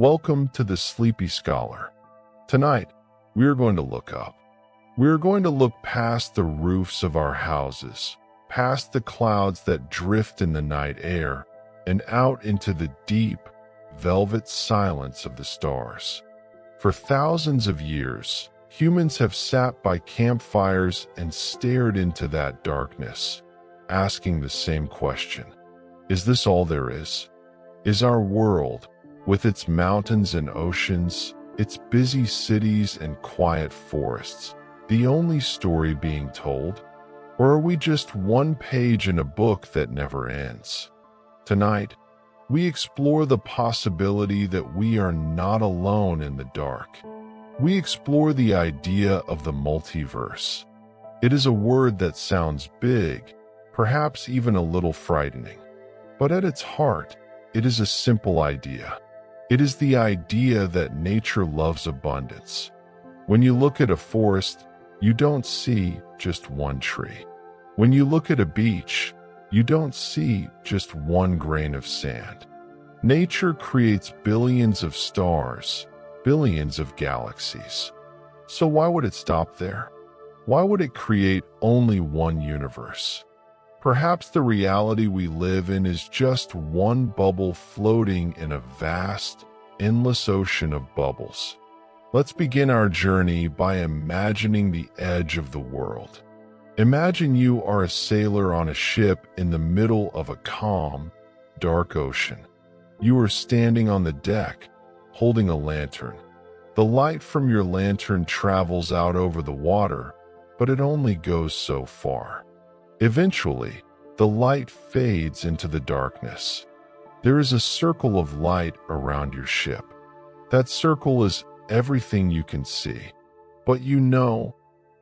Welcome to the Sleepy Scholar. Tonight, we are going to look up. We are going to look past the roofs of our houses, past the clouds that drift in the night air, and out into the deep, velvet silence of the stars. For thousands of years, humans have sat by campfires and stared into that darkness, asking the same question. Is this all there is? Is our world, with its mountains and oceans, its busy cities and quiet forests, the only story being told? Or are we just one page in a book that never ends? Tonight, we explore the possibility that we are not alone in the dark. We explore the idea of the multiverse. It is a word that sounds big, perhaps even a little frightening. But at its heart, it is a simple idea. It is the idea that nature loves abundance. When you look at a forest, you don't see just one tree. When you look at a beach, you don't see just one grain of sand. Nature creates billions of stars, billions of galaxies. So why would it stop there? Why would it create only one universe? Perhaps the reality we live in is just one bubble floating in a vast, endless ocean of bubbles. Let's begin our journey by imagining the edge of the world. Imagine you are a sailor on a ship in the middle of a calm, dark ocean. You are standing on the deck, holding a lantern. The light from your lantern travels out over the water, but it only goes so far. Eventually, the light fades into the darkness. There is a circle of light around your ship. That circle is everything you can see. But you know,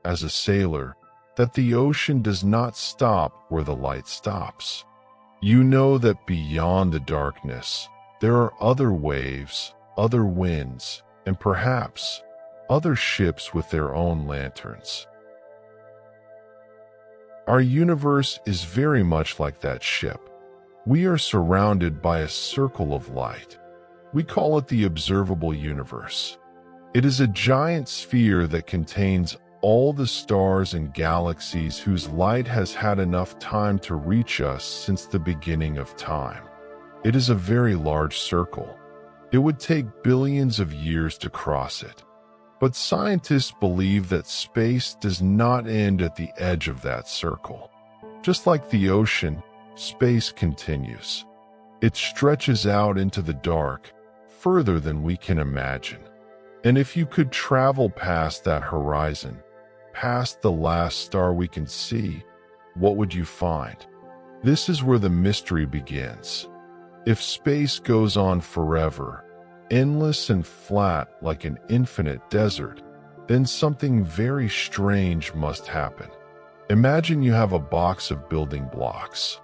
as a sailor, that the ocean does not stop where the light stops. You know that beyond the darkness, there are other waves, other winds, and perhaps other ships with their own lanterns. Our universe is very much like that ship. We are surrounded by a circle of light. We call it the observable universe. It is a giant sphere that contains all the stars and galaxies whose light has had enough time to reach us since the beginning of time. It is a very large circle. It would take billions of years to cross it. But scientists believe that space does not end at the edge of that circle. Just like the ocean, space continues. It stretches out into the dark, further than we can imagine. And if you could travel past that horizon, past the last star we can see, what would you find? This is where the mystery begins. If space goes on forever, endless and flat like an infinite desert, then something very strange must happen. Imagine you have a box of building blocks.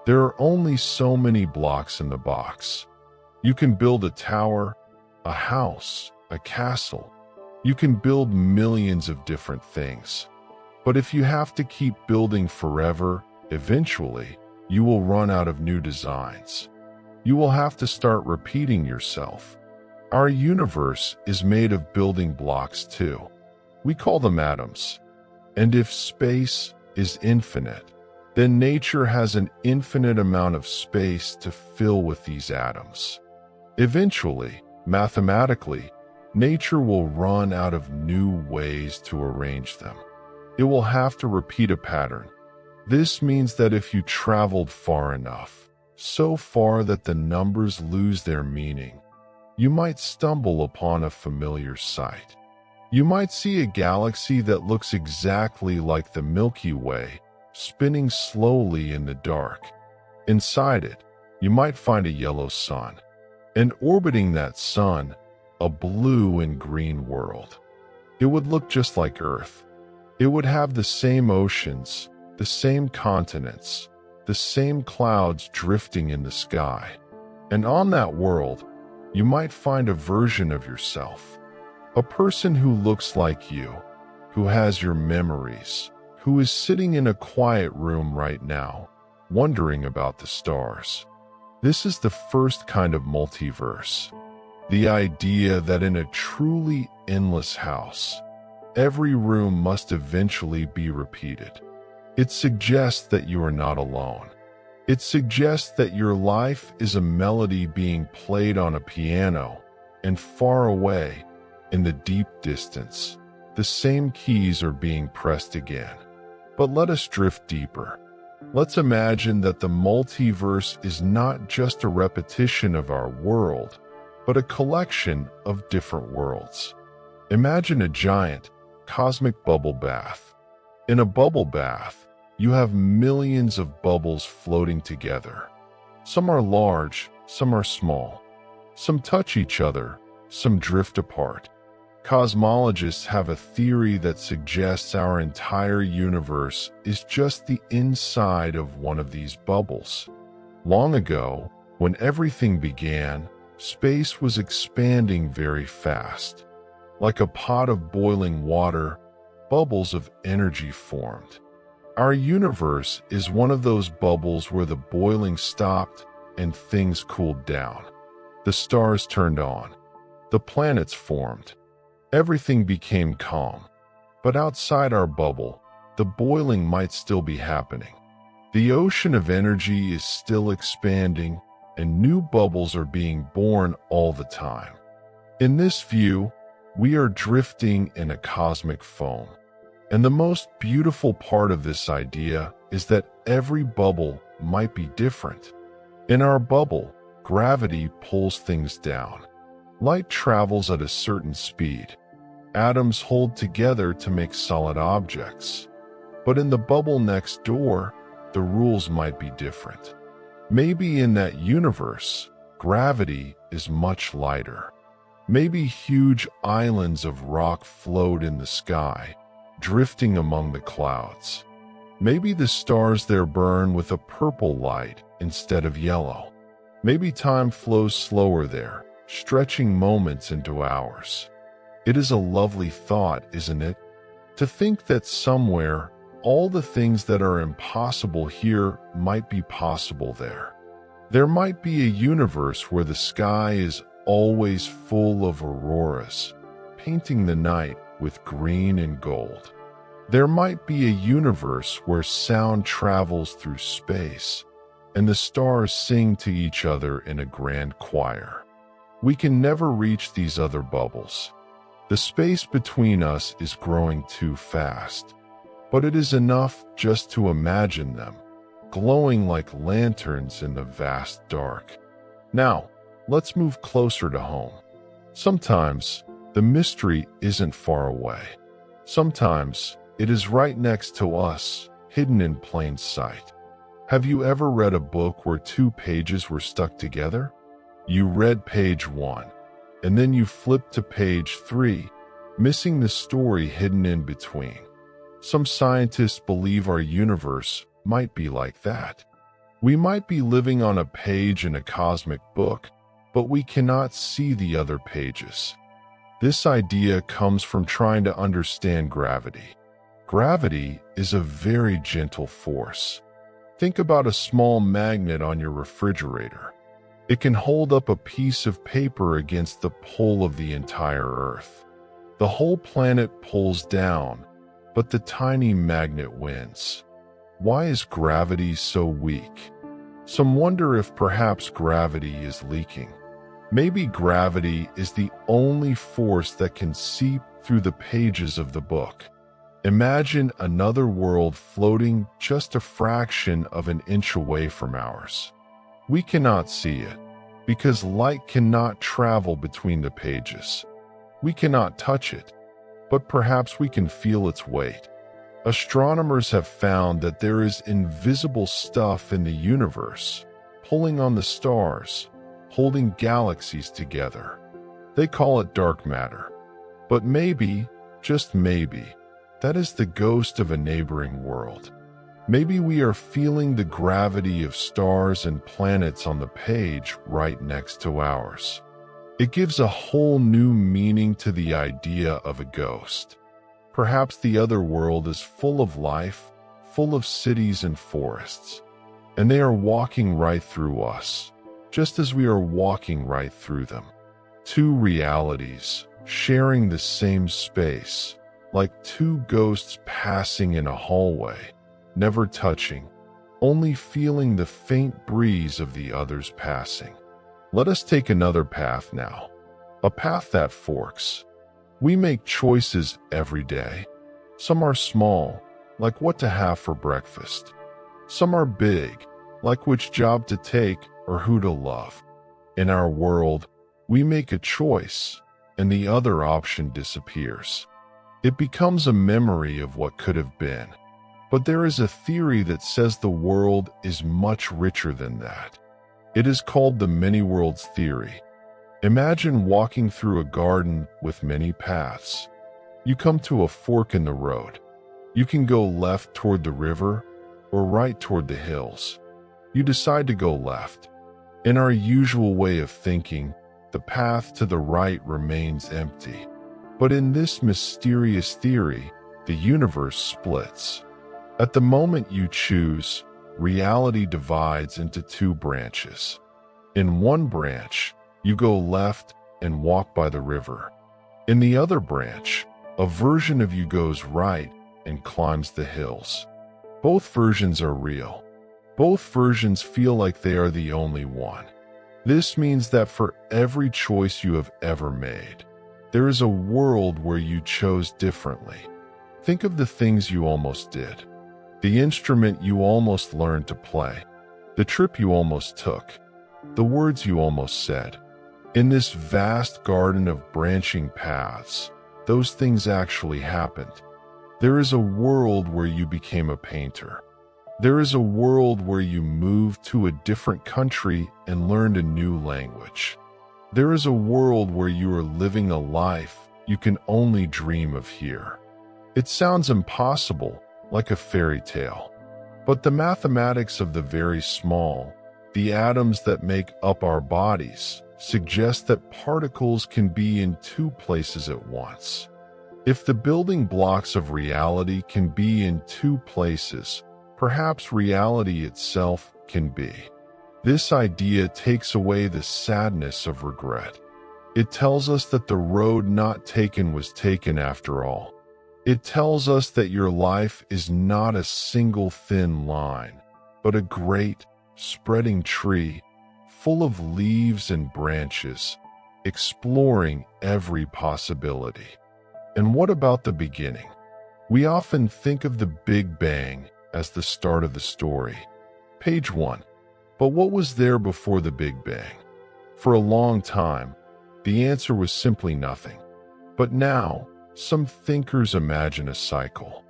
There are only so many blocks in the box. You can build a tower, a house, a castle. You can build millions of different things. But if you have to keep building forever, eventually, you will run out of new designs. You will have to start repeating yourself. Our universe is made of building blocks too. We call them atoms. And if space is infinite, then nature has an infinite amount of space to fill with these atoms. Eventually, mathematically, nature will run out of new ways to arrange them. It will have to repeat a pattern. This means that if you traveled far enough, so far that the numbers lose their meaning, you might stumble upon a familiar sight. You might see a galaxy that looks exactly like the Milky Way, spinning slowly in the dark. Inside it, you might find a yellow sun, and orbiting that sun, a blue and green world. It would look just like Earth. It would have the same oceans, the same continents, the same clouds drifting in the sky. And on that world, you might find a version of yourself, a person who looks like you, who has your memories, who is sitting in a quiet room right now, wondering about the stars. This is the first kind of multiverse. The idea that in a truly endless house, every room must eventually be repeated. It suggests that you are not alone. It suggests that your life is a melody being played on a piano, and far away, in the deep distance, the same keys are being pressed again. But let us drift deeper. Let's imagine that the multiverse is not just a repetition of our world, but a collection of different worlds. Imagine a giant, cosmic bubble bath. In a bubble bath, you have millions of bubbles floating together. Some are large, some are small. Some touch each other, some drift apart. Cosmologists have a theory that suggests our entire universe is just the inside of one of these bubbles. Long ago, when everything began, space was expanding very fast. Like a pot of boiling water, bubbles of energy formed. Our universe is one of those bubbles where the boiling stopped and things cooled down. The stars turned on. The planets formed. Everything became calm. But outside our bubble, the boiling might still be happening. The ocean of energy is still expanding, and new bubbles are being born all the time. In this view, we are drifting in a cosmic foam. And the most beautiful part of this idea is that every bubble might be different. In our bubble, gravity pulls things down. Light travels at a certain speed. Atoms hold together to make solid objects. But in the bubble next door, the rules might be different. Maybe in that universe, gravity is much lighter. Maybe huge islands of rock float in the sky, drifting among the clouds. Maybe the stars there burn with a purple light instead of yellow. Maybe time flows slower there, stretching moments into hours. It is a lovely thought, isn't it? To think that somewhere, all the things that are impossible here might be possible there. There might be a universe where the sky is always full of auroras, painting the night with green and gold. There might be a universe where sound travels through space, and the stars sing to each other in a grand choir. We can never reach these other bubbles. The space between us is growing too fast, but it is enough just to imagine them, glowing like lanterns in the vast dark. Now, let's move closer to home. Sometimes, the mystery isn't far away. Sometimes, it is right next to us, hidden in plain sight. Have you ever read a book where two pages were stuck together? You read page 1, and then you flipped to page 3, missing the story hidden in between. Some scientists believe our universe might be like that. We might be living on a page in a cosmic book, but we cannot see the other pages. This idea comes from trying to understand gravity. Gravity is a very gentle force. Think about a small magnet on your refrigerator. It can hold up a piece of paper against the pull of the entire Earth. The whole planet pulls down, but the tiny magnet wins. Why is gravity so weak? Some wonder if perhaps gravity is leaking. Maybe gravity is the only force that can seep through the pages of the book. Imagine another world floating just a fraction of an inch away from ours. We cannot see it, because light cannot travel between the pages. We cannot touch it, but perhaps we can feel its weight. Astronomers have found that there is invisible stuff in the universe, pulling on the stars, holding galaxies together. They call it dark matter. But maybe, just maybe, that is the ghost of a neighboring world. Maybe we are feeling the gravity of stars and planets on the page right next to ours. It gives a whole new meaning to the idea of a ghost. Perhaps the other world is full of life, full of cities and forests, and they are walking right through us, just as we are walking right through them. Two realities sharing the same space, like two ghosts passing in a hallway, never touching, only feeling the faint breeze of the other's passing. Let us take another path now, a path that forks. We make choices every day. Some are small, like what to have for breakfast. Some are big, like which job to take or who to love. In our world, we make a choice, and the other option disappears. It becomes a memory of what could have been. But there is a theory that says the world is much richer than that. It is called the many worlds theory. Imagine walking through a garden with many paths. You come to a fork in the road. You can go left toward the river or right toward the hills. You decide to go left. In our usual way of thinking, the path to the right remains empty. But in this mysterious theory, the universe splits. At the moment you choose, reality divides into two branches. In one branch, you go left and walk by the river. In the other branch, a version of you goes right and climbs the hills. Both versions are real. Both versions feel like they are the only one. This means that for every choice you have ever made, there is a world where you chose differently. Think of the things you almost did, the instrument you almost learned to play, the trip you almost took, the words you almost said. In this vast garden of branching paths, those things actually happened. There is a world where you became a painter. There is a world where you moved to a different country and learned a new language. There is a world where you are living a life you can only dream of here. It sounds impossible, like a fairy tale. But the mathematics of the very small, the atoms that make up our bodies, suggest that particles can be in two places at once. If the building blocks of reality can be in two places, perhaps reality itself can be. This idea takes away the sadness of regret. It tells us that the road not taken was taken after all. It tells us that your life is not a single thin line, but a great, spreading tree, full of leaves and branches, exploring every possibility. And what about the beginning? We often think of the Big Bang as the start of the story. Page 1. But what was there before the Big Bang? For a long time, the answer was simply nothing. But now, some thinkers imagine a cycle,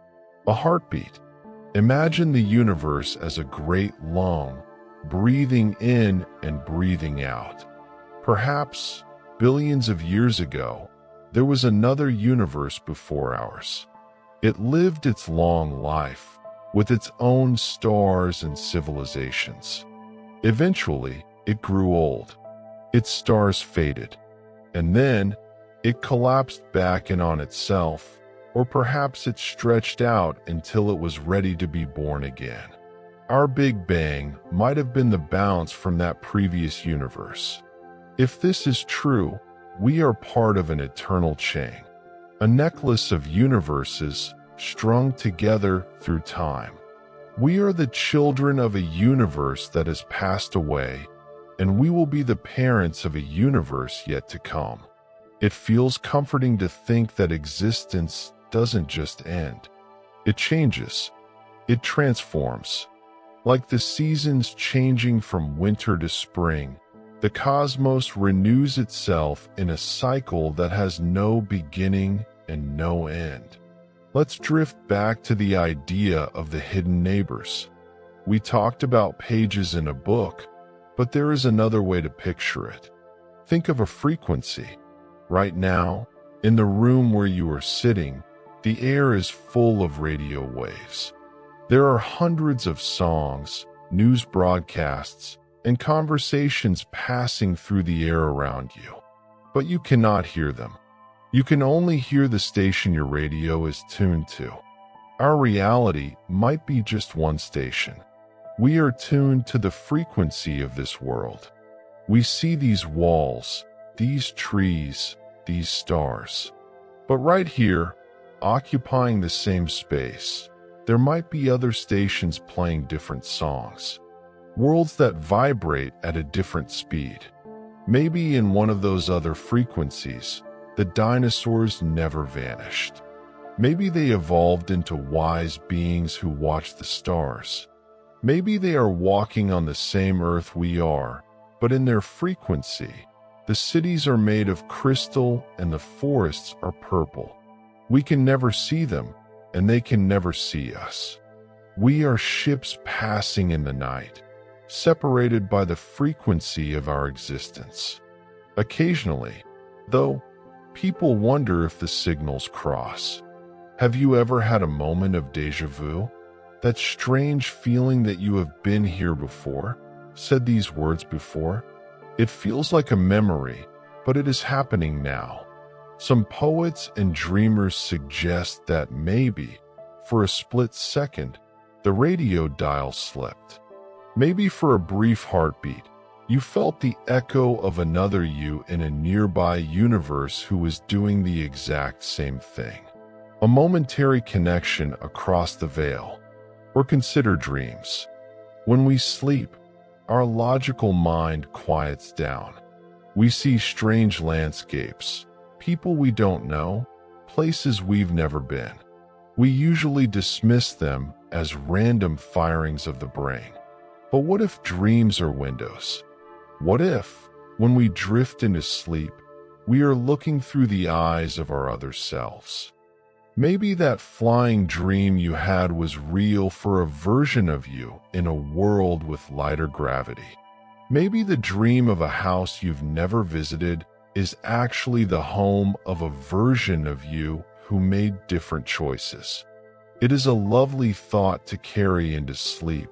a heartbeat. Imagine the universe as a great lung, breathing in and breathing out. Perhaps, billions of years ago, there was another universe before ours. It lived its long life, with its own stars and civilizations. Eventually, it grew old. Its stars faded, and then it collapsed back in on itself, or perhaps it stretched out until it was ready to be born again. Our Big Bang might have been the bounce from that previous universe. If this is true, we are part of an eternal chain, a necklace of universes strung together through time. We are the children of a universe that has passed away, and we will be the parents of a universe yet to come. It feels comforting to think that existence doesn't just end. It changes. It transforms. Like the seasons changing from winter to spring, the cosmos renews itself in a cycle that has no beginning and no end. Let's drift back to the idea of the hidden neighbors. We talked about pages in a book, but there is another way to picture it. Think of a frequency. Right now, in the room where you are sitting, the air is full of radio waves. There are hundreds of songs, news broadcasts, and conversations passing through the air around you. But you cannot hear them. You can only hear the station your radio is tuned to. Our reality might be just one station. We are tuned to the frequency of this world. We see these walls, these trees, these stars. But right here, occupying the same space, there might be other stations playing different songs. Worlds that vibrate at a different speed. Maybe in one of those other frequencies, the dinosaurs never vanished. Maybe they evolved into wise beings who watch the stars. Maybe they are walking on the same earth we are, but in their frequency. The cities are made of crystal and the forests are purple. We can never see them, and they can never see us. We are ships passing in the night, separated by the frequency of our existence. Occasionally, though, people wonder if the signals cross. Have you ever had a moment of déjà vu? That strange feeling that you have been here before, said these words before? It feels like a memory, but it is happening now. Some poets and dreamers suggest that maybe, for a split second, the radio dial slipped. Maybe for a brief heartbeat, you felt the echo of another you in a nearby universe who was doing the exact same thing. A momentary connection across the veil. Or consider dreams. When we sleep, our logical mind quiets down. We see strange landscapes, people we don't know, places we've never been. We usually dismiss them as random firings of the brain. But what if dreams are windows? What if, when we drift into sleep, we are looking through the eyes of our other selves? Maybe that flying dream you had was real for a version of you in a world with lighter gravity. Maybe the dream of a house you've never visited is actually the home of a version of you who made different choices. It is a lovely thought to carry into sleep,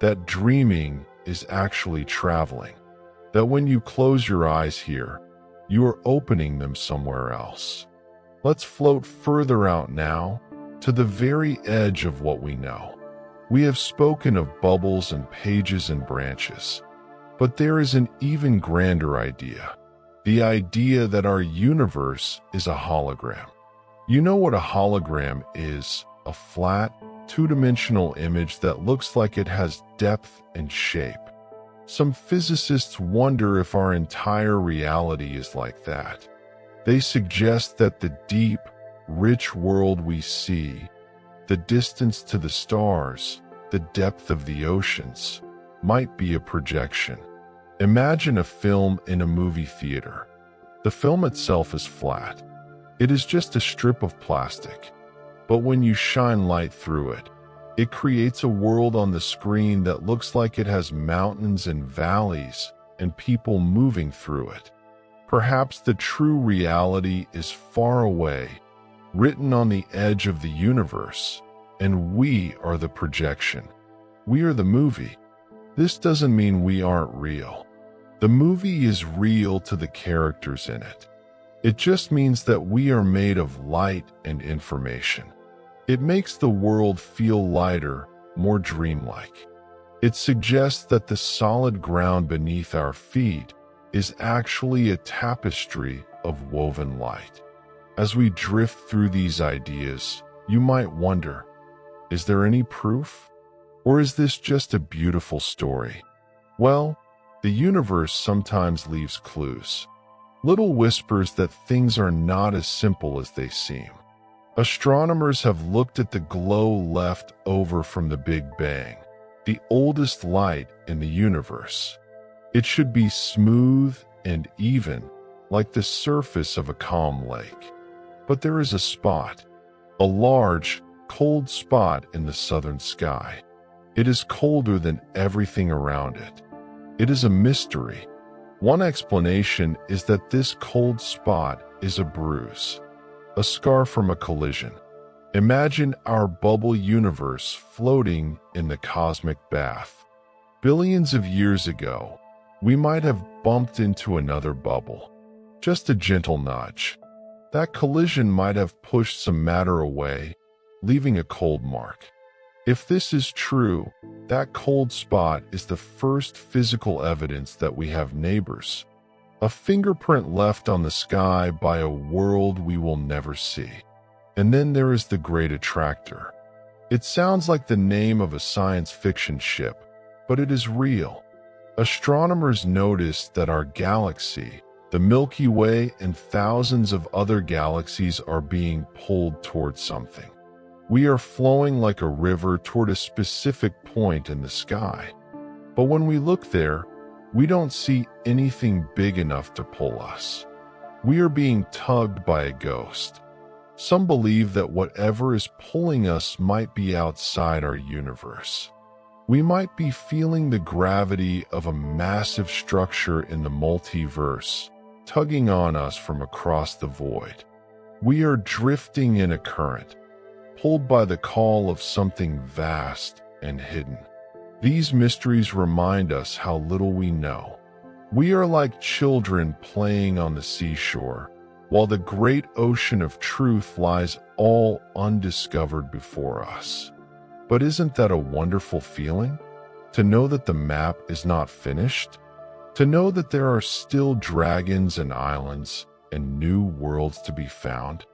that dreaming is actually traveling, that when you close your eyes here, you are opening them somewhere else. Let's float further out now, to the very edge of what we know. We have spoken of bubbles and pages and branches, but there is an even grander idea, the idea that our universe is a hologram. You know what a hologram is? A flat, two-dimensional image that looks like it has depth and shape. Some physicists wonder if our entire reality is like that. They suggest that the deep, rich world we see, the distance to the stars, the depth of the oceans, might be a projection. Imagine a film in a movie theater. The film itself is flat. It is just a strip of plastic. But when you shine light through it, it creates a world on the screen that looks like it has mountains and valleys and people moving through it. Perhaps the true reality is far away, written on the edge of the universe, and we are the projection. We are the movie. This doesn't mean we aren't real. The movie is real to the characters in it. It just means that we are made of light and information. It makes the world feel lighter, more dreamlike. It suggests that the solid ground beneath our feet is actually a tapestry of woven light. As we drift through these ideas, you might wonder, is there any proof? Or is this just a beautiful story? Well, the universe sometimes leaves clues. Little whispers that things are not as simple as they seem. Astronomers have looked at the glow left over from the Big Bang, the oldest light in the universe. It should be smooth and even, like the surface of a calm lake. But there is a spot, a large, cold spot in the southern sky. It is colder than everything around it. It is a mystery. One explanation is that this cold spot is a bruise, a scar from a collision. Imagine our bubble universe floating in the cosmic bath. Billions of years ago, we might have bumped into another bubble. Just a gentle nudge. That collision might have pushed some matter away, leaving a cold mark. If this is true, that cold spot is the first physical evidence that we have neighbors. a fingerprint left on the sky by a world we will never see. And then there is the Great Attractor. It sounds like the name of a science fiction ship, but it is real. Astronomers noticed that our galaxy, the Milky Way, and thousands of other galaxies are being pulled toward something. We are flowing like a river toward a specific point in the sky. But when we look there, we don't see anything big enough to pull us. We are being tugged by a ghost. Some believe that whatever is pulling us might be outside our universe. We might be feeling the gravity of a massive structure in the multiverse, tugging on us from across the void. We are drifting in a current, pulled by the call of something vast and hidden. These mysteries remind us how little we know. We are like children playing on the seashore, while the great ocean of truth lies all undiscovered before us. But isn't that a wonderful feeling? To know that the map is not finished? To know that there are still dragons and islands and new worlds to be found?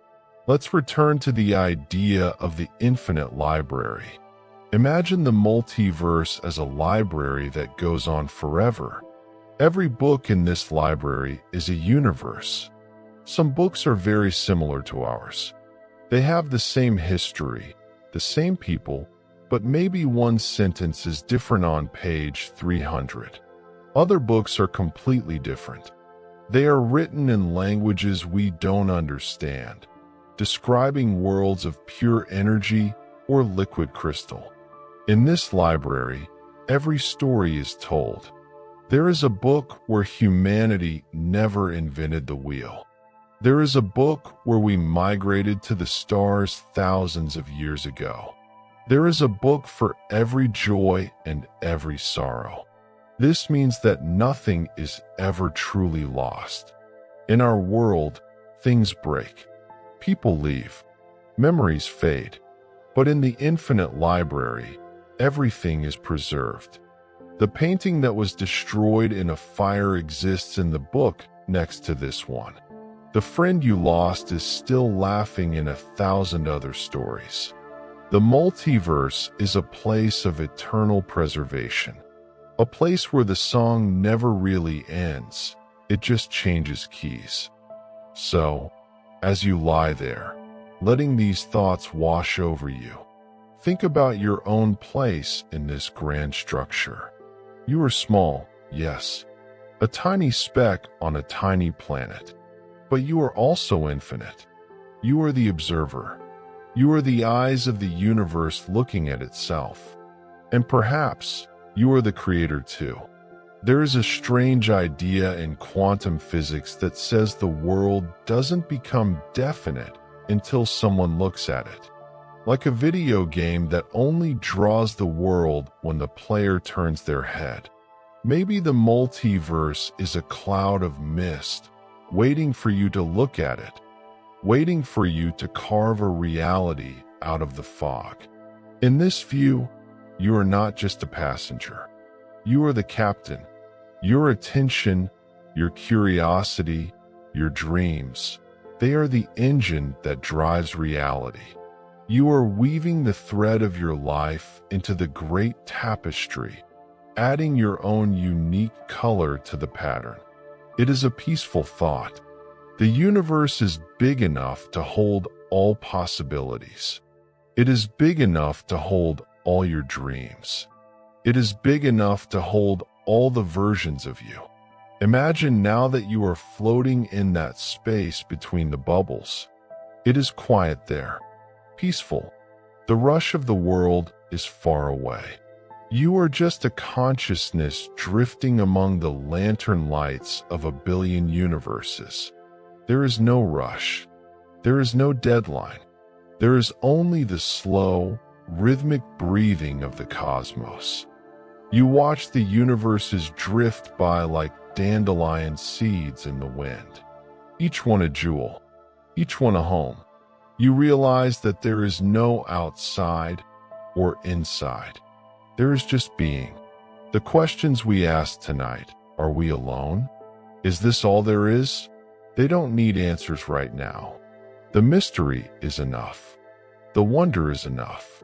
Let's return to the idea of the infinite library. Imagine the multiverse as a library that goes on forever. Every book in this library is a universe. Some books are very similar to ours. They have the same history, the same people, but maybe one sentence is different on page 300. Other books are completely different. They are written in languages we don't understand, describing worlds of pure energy or liquid crystal. In this library, every story is told. There is a book where humanity never invented the wheel. There is a book where we migrated to the stars thousands of years ago. There is a book for every joy and every sorrow. This means that nothing is ever truly lost. In our world, things break. People leave. Memories fade. But in the infinite library, everything is preserved. The painting that was destroyed in a fire exists in the book next to this one. The friend you lost is still laughing in 1,000 other stories. The multiverse is a place of eternal preservation, a place where the song never really ends, it just changes keys. So, as you lie there, letting these thoughts wash over you, think about your own place in this grand structure. You are small, yes, a tiny speck on a tiny planet, but you are also infinite. You are the observer. You are the eyes of the universe looking at itself. And perhaps you are the creator too. There is a strange idea in quantum physics that says the world doesn't become definite until someone looks at it. Like a video game that only draws the world when the player turns their head. Maybe the multiverse is a cloud of mist, waiting for you to look at it, waiting for you to carve a reality out of the fog. In this view, you are not just a passenger. You are the captain. Your attention, your curiosity, your dreams, they are the engine that drives reality. You are weaving the thread of your life into the great tapestry, adding your own unique color to the pattern. It is a peaceful thought. The universe is big enough to hold all possibilities. It is big enough to hold all your dreams. It is big enough to hold all the versions of you. Imagine now that you are floating in that space between the bubbles. It is quiet there, peaceful. The rush of the world is far away. You are just a consciousness drifting among the lantern lights of a billion universes. There is no rush. There is no deadline. There is only the slow, rhythmic breathing of the cosmos. You watch the universes drift by like dandelion seeds in the wind. Each one a jewel, each one a home. You realize that there is no outside or inside. There is just being. The questions we ask tonight, are we alone? Is this all there is? They don't need answers right now. The mystery is enough. The wonder is enough.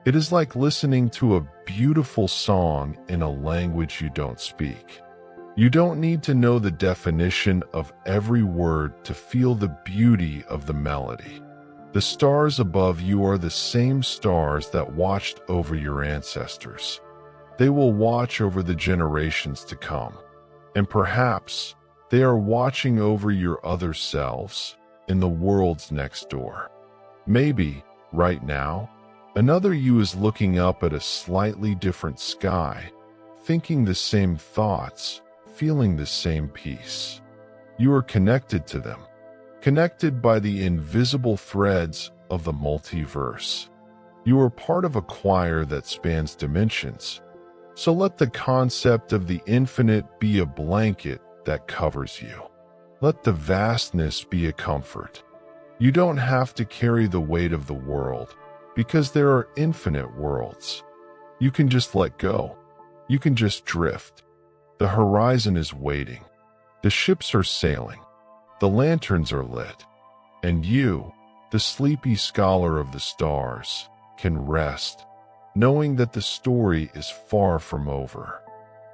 It is like listening to a beautiful song in a language you don't speak. You don't need to know the definition of every word to feel the beauty of the melody. The stars above you are the same stars that watched over your ancestors. They will watch over the generations to come. And perhaps they are watching over your other selves in the worlds next door. Maybe, right now, another you is looking up at a slightly different sky, thinking the same thoughts, feeling the same peace. You are connected to them, connected by the invisible threads of the multiverse. You are part of a choir that spans dimensions. So let the concept of the infinite be a blanket that covers you. Let the vastness be a comfort. You don't have to carry the weight of the world, because there are infinite worlds. You can just let go. You can just drift. The horizon is waiting. The ships are sailing. The lanterns are lit. And you, the sleepy scholar of the stars, can rest, knowing that the story is far from over.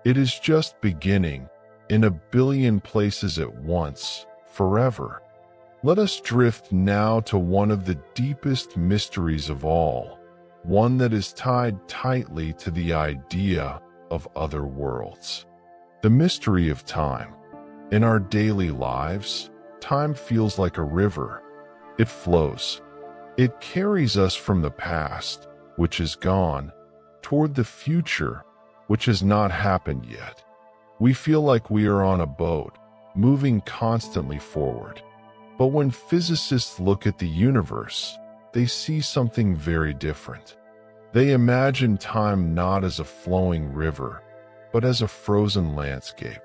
It is just beginning, in a billion places at once, forever. Let us drift now to one of the deepest mysteries of all, one that is tied tightly to the idea of other worlds. The mystery of time. In our daily lives, time feels like a river. It flows. It carries us from the past, which is gone, toward the future, which has not happened yet. We feel like we are on a boat, moving constantly forward. But when physicists look at the universe, they see something very different. They imagine time not as a flowing river, but as a frozen landscape.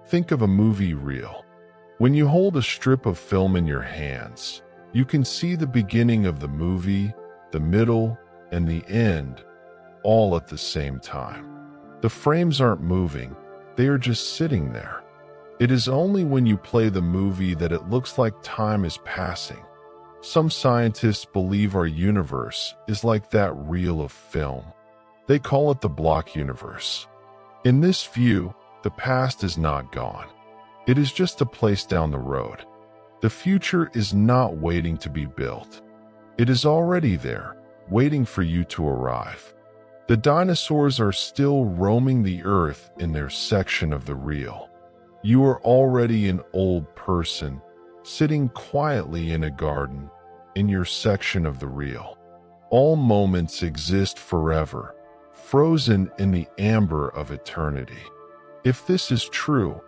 Think of a movie reel. When you hold a strip of film in your hands, you can see the beginning of the movie, the middle, and the end, all at the same time. The frames aren't moving, they are just sitting there. It is only when you play the movie that it looks like time is passing. Some scientists believe our universe is like that reel of film. They call it the block universe. In this view, the past is not gone. It is just a place down the road. The future is not waiting to be built. It is already there, waiting for you to arrive. The dinosaurs are still roaming the earth in their section of the reel. You are already an old person, sitting quietly in a garden, in your section of the reel. All moments exist forever, frozen in the amber of eternity. If this is true,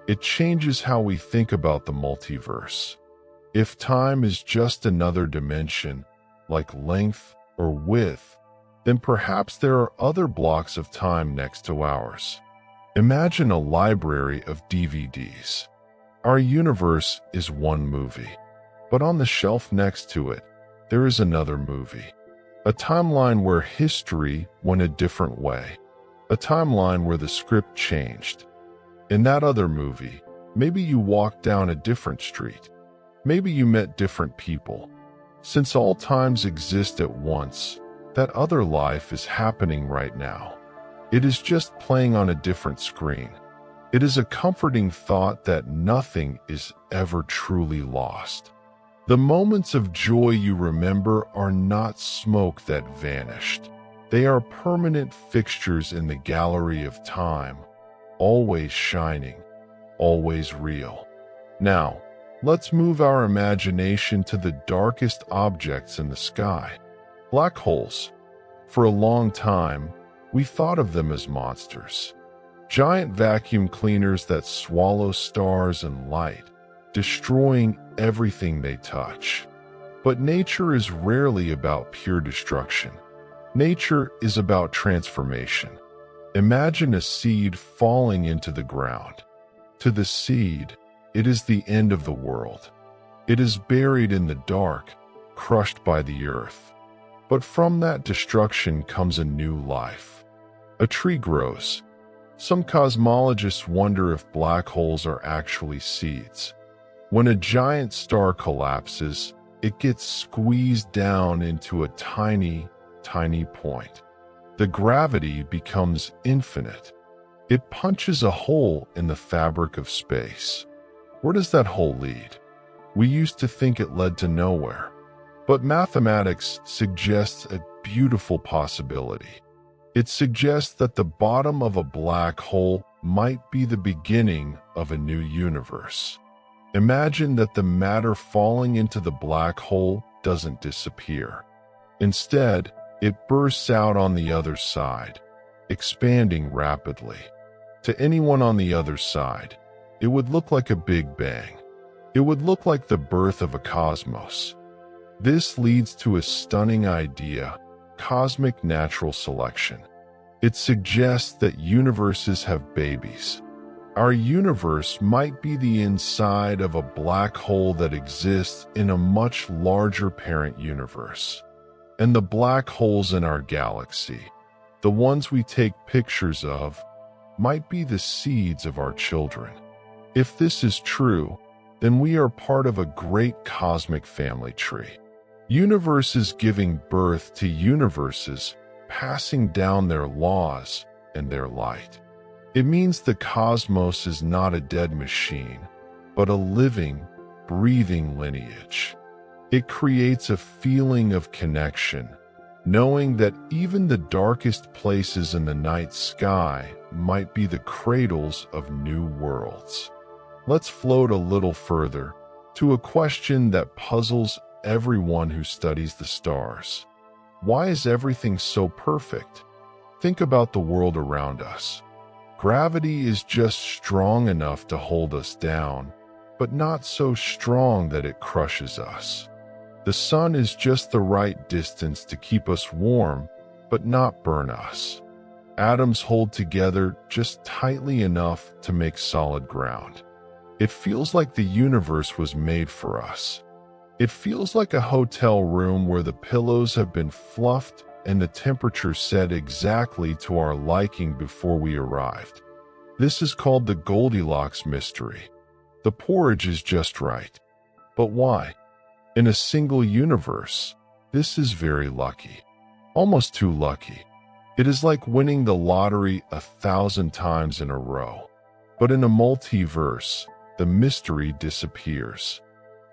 it changes how we think about the multiverse. If time is just another dimension, like length or width, then perhaps there are other blocks of time next to ours. Imagine a library of DVDs. Our universe is one movie, but on the shelf next to it, there is another movie. A timeline where history went a different way. A timeline where the script changed. In that other movie, maybe you walked down a different street. Maybe you met different people. Since all times exist at once, that other life is happening right now. It is just playing on a different screen. It is a comforting thought that nothing is ever truly lost. The moments of joy you remember are not smoke that vanished. They are permanent fixtures in the gallery of time, always shining, always real. Now, let's move our imagination to the darkest objects in the sky. Black holes. For a long time, we thought of them as monsters. Giant vacuum cleaners that swallow stars and light, destroying everything they touch. But nature is rarely about pure destruction. Nature is about transformation. Imagine a seed falling into the ground. To the seed, it is the end of the world. It is buried in the dark, crushed by the earth. But from that destruction comes a new life. A tree grows. Some cosmologists wonder if black holes are actually seeds. When a giant star collapses, it gets squeezed down into a tiny, tiny point. The gravity becomes infinite. It punches a hole in the fabric of space. Where does that hole lead? We used to think it led to nowhere. But mathematics suggests a beautiful possibility. It suggests that the bottom of a black hole might be the beginning of a new universe. Imagine that the matter falling into the black hole doesn't disappear. Instead, it bursts out on the other side, expanding rapidly. To anyone on the other side, it would look like a big bang. It would look like the birth of a cosmos. This leads to a stunning idea: cosmic natural selection. It suggests that universes have babies. Our universe might be the inside of a black hole that exists in a much larger parent universe. And the black holes in our galaxy, the ones we take pictures of, might be the seeds of our children. If this is true, then we are part of a great cosmic family tree. Universes giving birth to universes, passing down their laws and their light. It means the cosmos is not a dead machine, but a living, breathing lineage. It creates a feeling of connection, knowing that even the darkest places in the night sky might be the cradles of new worlds. Let's float a little further to a question that puzzles everyone who studies the stars. Why is everything so perfect? Think about the world around us. Gravity is just strong enough to hold us down, but not so strong that it crushes us. The sun is just the right distance to keep us warm, but not burn us. Atoms hold together just tightly enough to make solid ground. It feels like the universe was made for us. It feels like a hotel room where the pillows have been fluffed and the temperature set exactly to our liking before we arrived. This is called the Goldilocks mystery. The porridge is just right. But why? In a single universe, this is very lucky. Almost too lucky. It is like winning the lottery 1,000 times in a row. But in a multiverse, the mystery disappears.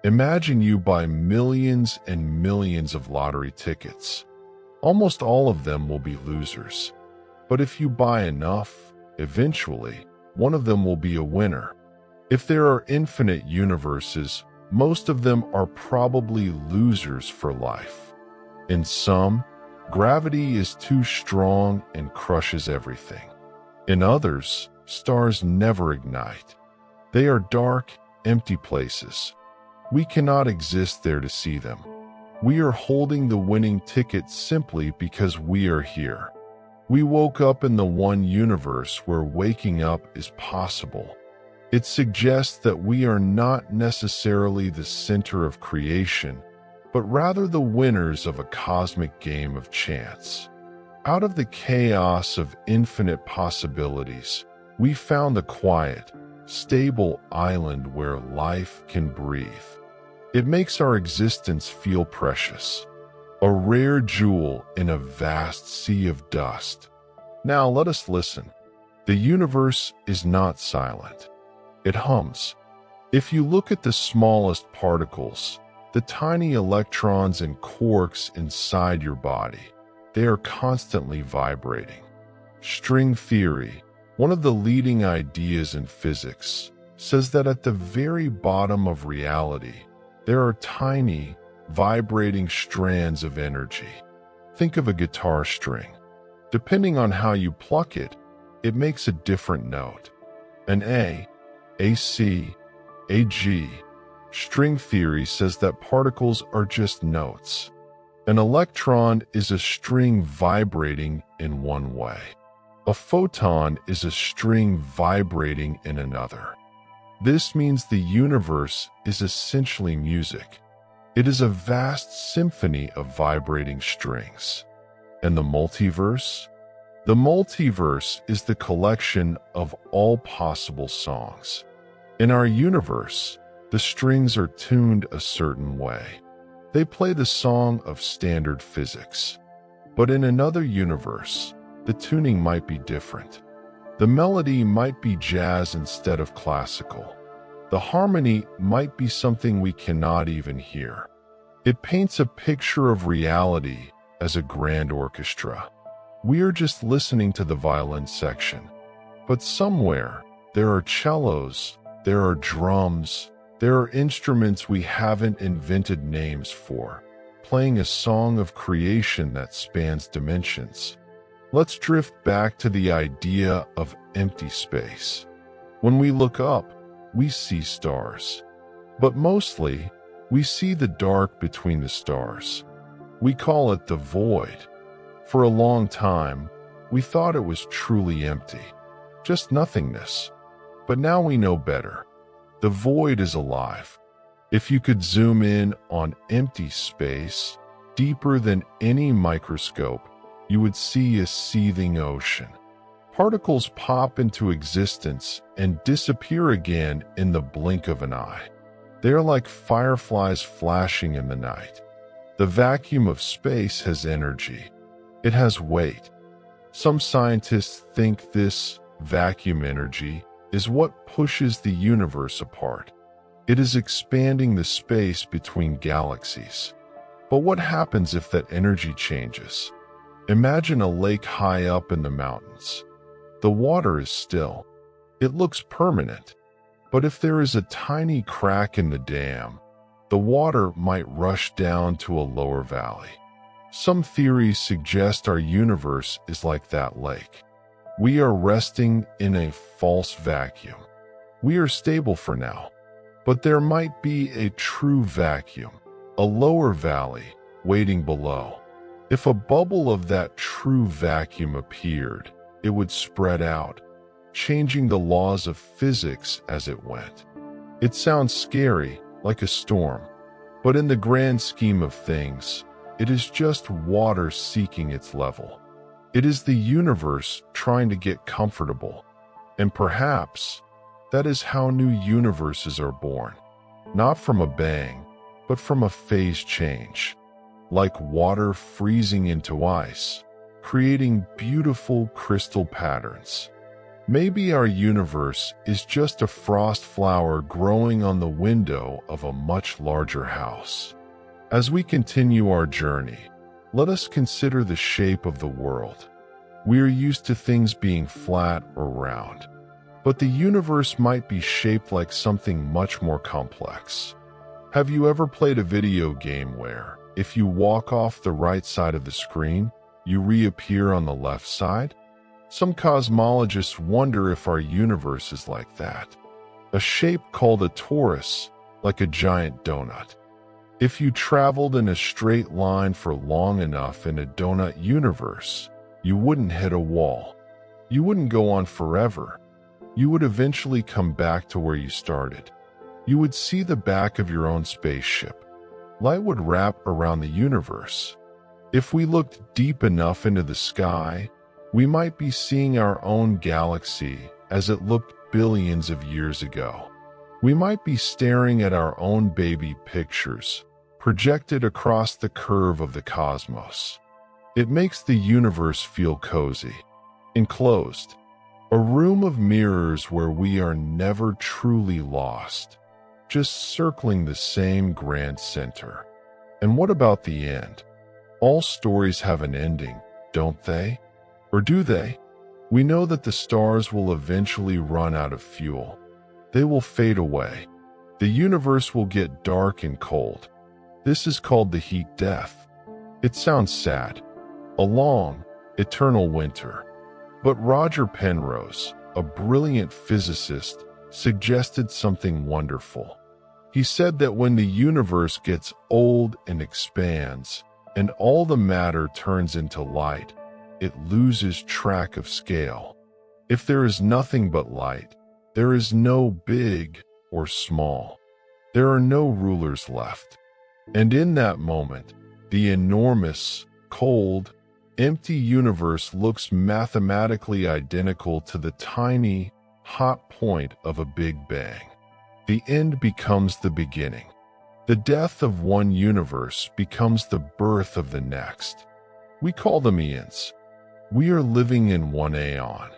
Imagine you buy millions and millions of lottery tickets. Almost all of them will be losers. But if you buy enough, eventually, one of them will be a winner. If there are infinite universes, most of them are probably losers for life. In some, gravity is too strong and crushes everything. In others, stars never ignite. They are dark, empty places. We cannot exist there to see them. We are holding the winning ticket simply because we are here. We woke up in the one universe where waking up is possible. It suggests that we are not necessarily the center of creation, but rather the winners of a cosmic game of chance. Out of the chaos of infinite possibilities, we found the quiet, stable island where life can breathe. It makes our existence feel precious, a rare jewel in a vast sea of dust. Now let us listen. The universe is not silent. It hums. If you look at the smallest particles, the tiny electrons and quarks inside your body, they are constantly vibrating. String theory, one of the leading ideas in physics, says that at the very bottom of reality, there are tiny, vibrating strands of energy. Think of a guitar string. Depending on how you pluck it, it makes a different note. An A, a C, a G. String theory says that particles are just notes. An electron is a string vibrating in one way. A photon is a string vibrating in another. This means the universe is essentially music. It is a vast symphony of vibrating strings. And the multiverse? The multiverse is the collection of all possible songs. In our universe, the strings are tuned a certain way. They play the song of standard physics. But in another universe, the tuning might be different. The melody might be jazz instead of classical. The harmony might be something we cannot even hear. It paints a picture of reality as a grand orchestra. We are just listening to the violin section. But somewhere, there are cellos, there are drums, there are instruments we haven't invented names for, playing a song of creation that spans dimensions. Let's drift back to the idea of empty space. When we look up, we see stars. But mostly, we see the dark between the stars. We call it the void. For a long time, we thought it was truly empty, just nothingness. But now we know better. The void is alive. If you could zoom in on empty space, deeper than any microscope, you would see a seething ocean. Particles pop into existence and disappear again in the blink of an eye. They are like fireflies flashing in the night. The vacuum of space has energy. It has weight. Some scientists think this vacuum energy is what pushes the universe apart. It is expanding the space between galaxies. But what happens if that energy changes? Imagine a lake high up in the mountains. The water is still. It looks permanent. But if there is a tiny crack in the dam, the water might rush down to a lower valley. Some theories suggest our universe is like that lake. We are resting in a false vacuum. We are stable for now, but there might be a true vacuum, a lower valley waiting below. If a bubble of that true vacuum appeared, it would spread out, changing the laws of physics as it went. It sounds scary, like a storm, but in the grand scheme of things, it is just water seeking its level. It is the universe trying to get comfortable. And perhaps that is how new universes are born. Not from a bang, but from a phase change. Like water freezing into ice, creating beautiful crystal patterns. Maybe our universe is just a frost flower growing on the window of a much larger house. As we continue our journey, let us consider the shape of the world. We are used to things being flat or round, but the universe might be shaped like something much more complex. Have you ever played a video game where, if you walk off the right side of the screen, you reappear on the left side? Some cosmologists wonder if our universe is like that. A shape called a torus, like a giant donut. If you traveled in a straight line for long enough in a donut universe, you wouldn't hit a wall. You wouldn't go on forever. You would eventually come back to where you started. You would see the back of your own spaceship. Light would wrap around the universe. If we looked deep enough into the sky, we might be seeing our own galaxy as it looked billions of years ago. We might be staring at our own baby pictures, projected across the curve of the cosmos. It makes the universe feel cozy, enclosed, a room of mirrors where we are never truly lost, just circling the same grand center. And what about the end? All stories have an ending, don't they? Or do they? We know that the stars will eventually run out of fuel. They will fade away. The universe will get dark and cold. This is called the heat death. It sounds sad. A long, eternal winter. But Roger Penrose, a brilliant physicist, suggested something wonderful. He said that when the universe gets old and expands, and all the matter turns into light, it loses track of scale. If there is nothing but light, there is no big or small. There are no rulers left. And in that moment, the enormous, cold, empty universe looks mathematically identical to the tiny, hot point of a Big Bang. The end becomes the beginning. The death of one universe becomes the birth of the next. We call them eons. We are living in one aeon.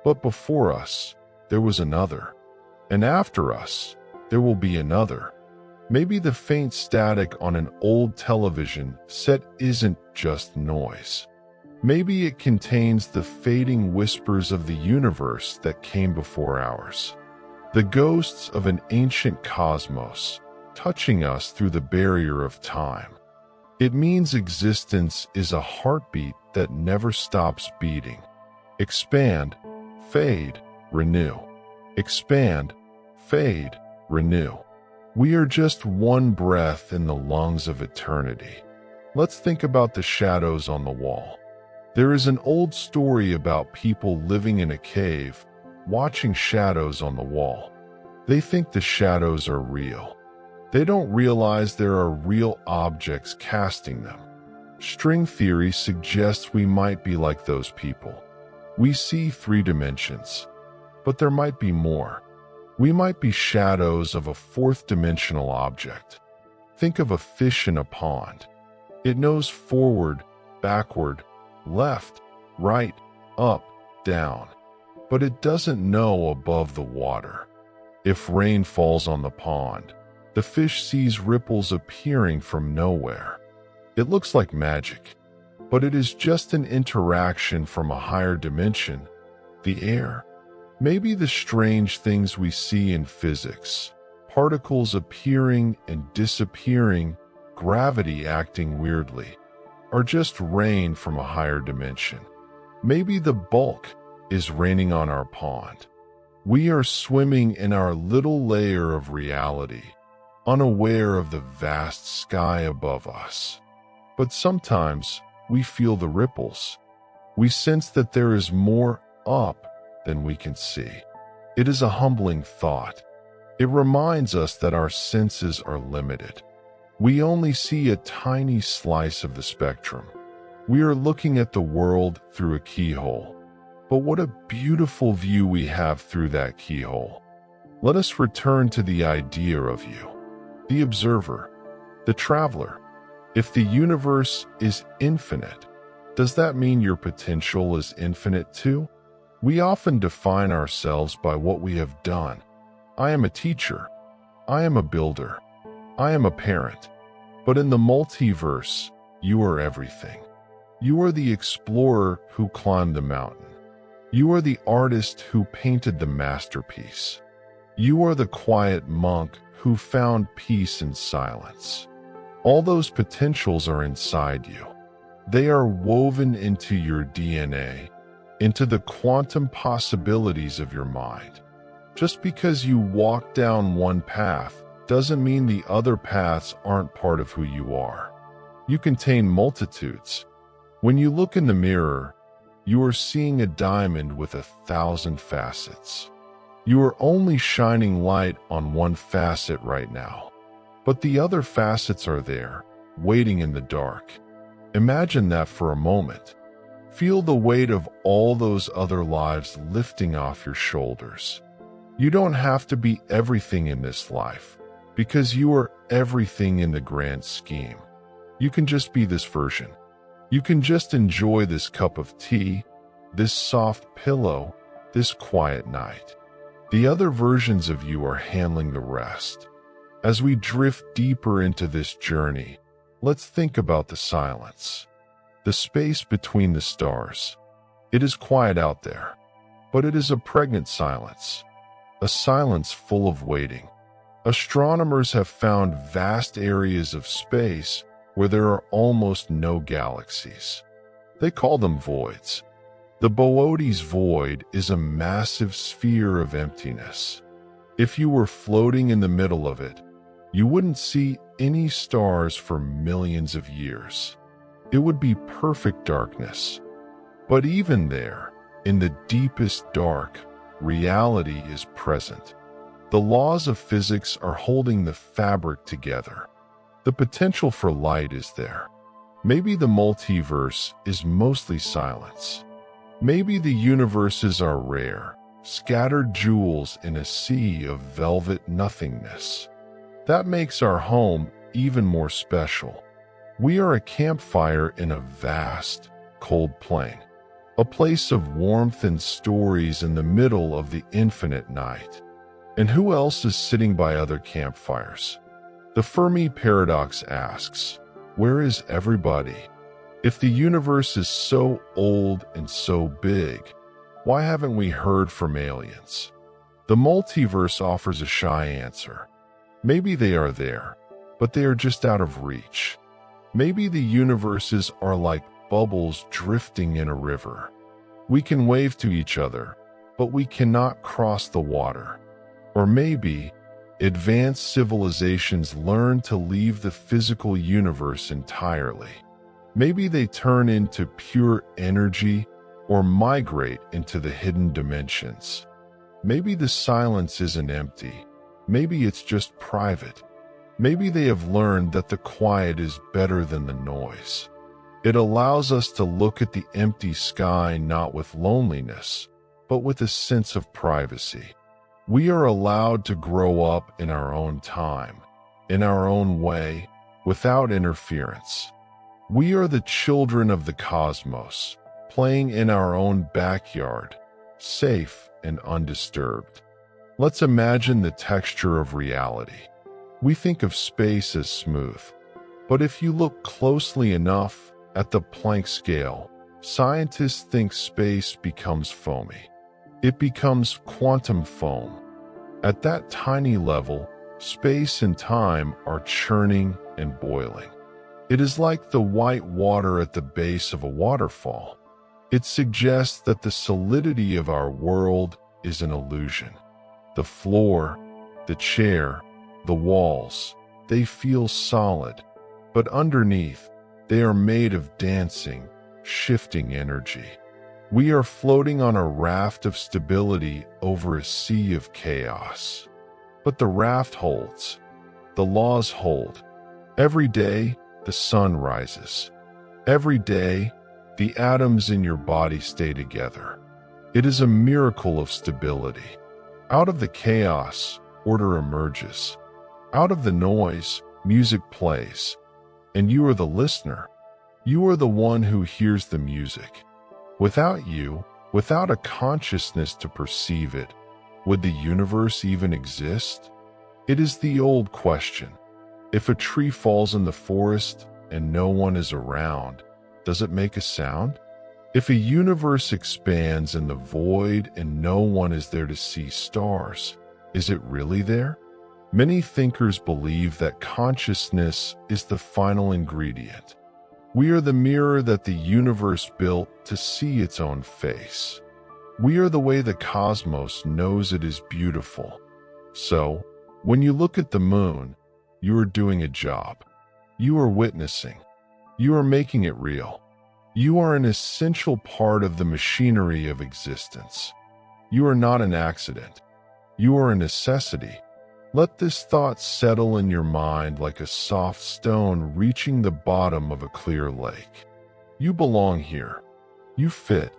But before us, there was another. And after us, there will be another. Maybe the faint static on an old television set isn't just noise. Maybe it contains the fading whispers of the universe that came before ours. The ghosts of an ancient cosmos, touching us through the barrier of time. It means existence is a heartbeat that never stops beating. Expand, fade, renew. Expand, fade, renew. We are just one breath in the lungs of eternity. Let's think about the shadows on the wall. There is an old story about people living in a cave, watching shadows on the wall. They think the shadows are real. They don't realize there are real objects casting them. String theory suggests we might be like those people. We see 3 dimensions, but there might be more. We might be shadows of a 4th-dimensional object. Think of a fish in a pond. It knows forward, backward, left, right, up, down. But it doesn't know above the water. If rain falls on the pond, the fish sees ripples appearing from nowhere. It looks like magic, but it is just an interaction from a higher dimension, the air. Maybe the strange things we see in physics, particles appearing and disappearing, gravity acting weirdly, are just rain from a higher dimension. Maybe the bulk is raining on our pond. We are swimming in our little layer of reality, unaware of the vast sky above us. But sometimes we feel the ripples. We sense that there is more up than we can see. It is a humbling thought. It reminds us that our senses are limited. We only see a tiny slice of the spectrum. We are looking at the world through a keyhole. But what a beautiful view we have through that keyhole. Let us return to the idea of you, the observer, the traveler. If the universe is infinite, does that mean your potential is infinite too? We often define ourselves by what we have done. I am a teacher. I am a builder. I am a parent. But in the multiverse, you are everything. You are the explorer who climbed the mountain. You are the artist who painted the masterpiece. You are the quiet monk who found peace in silence. All those potentials are inside you. They are woven into your DNA, into the quantum possibilities of your mind. Just because you walk down one path doesn't mean the other paths aren't part of who you are. You contain multitudes. When you look in the mirror, you are seeing a diamond with 1,000 facets. You are only shining light on one facet right now, but the other facets are there, waiting in the dark. Imagine that for a moment. Feel the weight of all those other lives lifting off your shoulders. You don't have to be everything in this life, because you are everything in the grand scheme. You can just be this version. You can just enjoy this cup of tea, this soft pillow, this quiet night. The other versions of you are handling the rest. As we drift deeper into this journey, let's think about the silence. The space between the stars. It is quiet out there, but it is a pregnant silence. A silence full of waiting. Astronomers have found vast areas of space where there are almost no galaxies. They call them voids. The Boötes void is a massive sphere of emptiness. If you were floating in the middle of it, you wouldn't see any stars for millions of years. It would be perfect darkness. But even there, in the deepest dark, reality is present. The laws of physics are holding the fabric together. The potential for light is there. Maybe the multiverse is mostly silence. Maybe the universes are rare, scattered jewels in a sea of velvet nothingness. That makes our home even more special. We are a campfire in a vast, cold plain, a place of warmth and stories in the middle of the infinite night. And who else is sitting by other campfires? The Fermi paradox asks, where is everybody? If the universe is so old and so big, why haven't we heard from aliens? The multiverse offers a shy answer. Maybe they are there, but they are just out of reach. Maybe the universes are like bubbles drifting in a river. We can wave to each other, but we cannot cross the water. Or maybe advanced civilizations learn to leave the physical universe entirely. Maybe they turn into pure energy or migrate into the hidden dimensions. Maybe the silence isn't empty. Maybe it's just private. Maybe they have learned that the quiet is better than the noise. It allows us to look at the empty sky not with loneliness, but with a sense of privacy. We are allowed to grow up in our own time, in our own way, without interference. We are the children of the cosmos, playing in our own backyard, safe and undisturbed. Let's imagine the texture of reality. We think of space as smooth, but if you look closely enough at the Planck scale, scientists think space becomes foamy. It becomes quantum foam. At that tiny level, space and time are churning and boiling. It is like the white water at the base of a waterfall. It suggests that the solidity of our world is an illusion. The floor, the chair, the walls, they feel solid, but underneath, they are made of dancing, shifting energy. We are floating on a raft of stability over a sea of chaos. But the raft holds. The laws hold. Every day, the sun rises. Every day, the atoms in your body stay together. It is a miracle of stability. Out of the chaos, order emerges. Out of the noise, music plays. And you are the listener. You are the one who hears the music. Without you, without a consciousness to perceive it, would the universe even exist? It is the old question. If a tree falls in the forest and no one is around, does it make a sound? If a universe expands in the void and no one is there to see stars, is it really there? Many thinkers believe that consciousness is the final ingredient. We are the mirror that the universe built to see its own face. We are the way the cosmos knows it is beautiful. So, when you look at the moon, you are doing a job. You are witnessing. You are making it real. You are an essential part of the machinery of existence. You are not an accident. You are a necessity. Let this thought settle in your mind like a soft stone reaching the bottom of a clear lake. You belong here. You fit.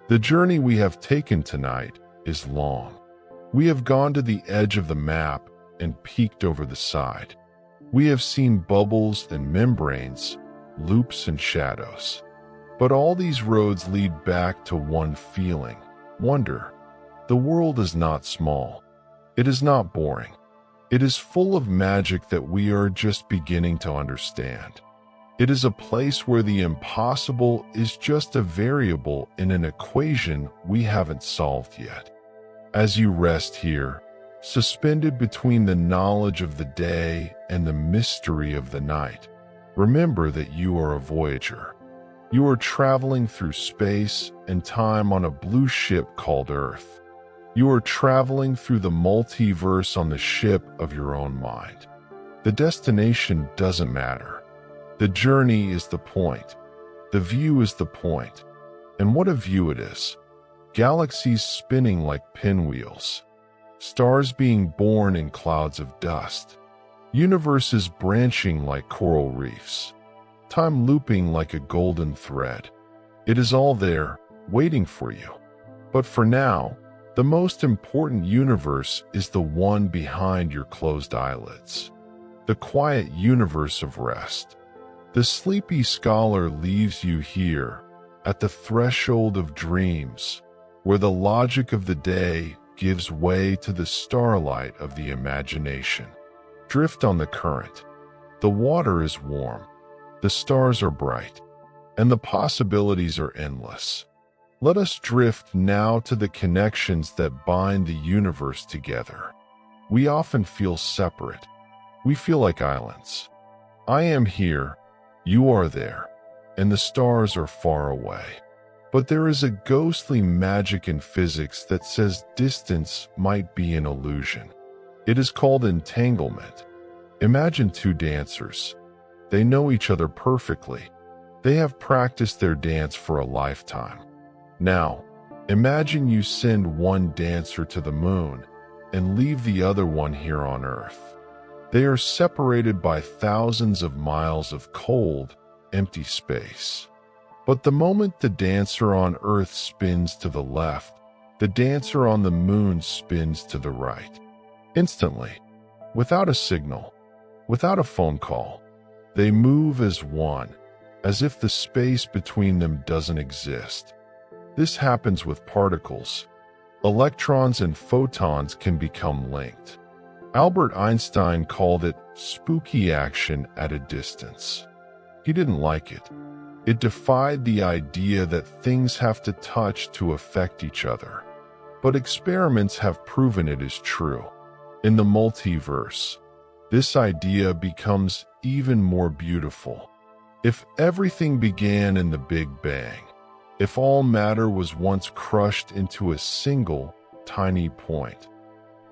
The journey we have taken tonight is long. We have gone to the edge of the map and peeked over the side. We have seen bubbles and membranes, loops and shadows. But all these roads lead back to one feeling, wonder. The world is not small. It is not boring. It is full of magic that we are just beginning to understand. It is a place where the impossible is just a variable in an equation we haven't solved yet. As you rest here, suspended between the knowledge of the day and the mystery of the night, remember that you are a voyager. You are traveling through space and time on a blue ship called Earth. You are traveling through the multiverse on the ship of your own mind. The destination doesn't matter. The journey is the point. The view is the point. And what a view it is. Galaxies spinning like pinwheels. Stars being born in clouds of dust. Universes branching like coral reefs. time looping like a golden thread. It is all there, waiting for you. But for now, the most important universe is the one behind your closed eyelids. The quiet universe of rest. The sleepy scholar leaves you here, at the threshold of dreams, where the logic of the day gives way to the starlight of the imagination. Drift on the current. The water is warm, the stars are bright, and the possibilities are endless. Let us drift now to the connections that bind the universe together. We often feel separate. We feel like islands. I am here, you are there, and the stars are far away. But there is a ghostly magic in physics that says distance might be an illusion. It is called entanglement. Imagine two dancers. They know each other perfectly. They have practiced their dance for a lifetime. Now, imagine you send one dancer to the moon and leave the other one here on Earth. They are separated by thousands of miles of cold, empty space. But the moment the dancer on Earth spins to the left, the dancer on the moon spins to the right. Instantly, without a signal, without a phone call, they move as one, as if the space between them doesn't exist. This happens with particles. Electrons and photons can become linked. Albert Einstein called it spooky action at a distance. He didn't like it. It defied the idea that things have to touch to affect each other. But experiments have proven it is true. In the multiverse, this idea becomes even more beautiful. If everything began in the Big Bang, if all matter was once crushed into a single, tiny point,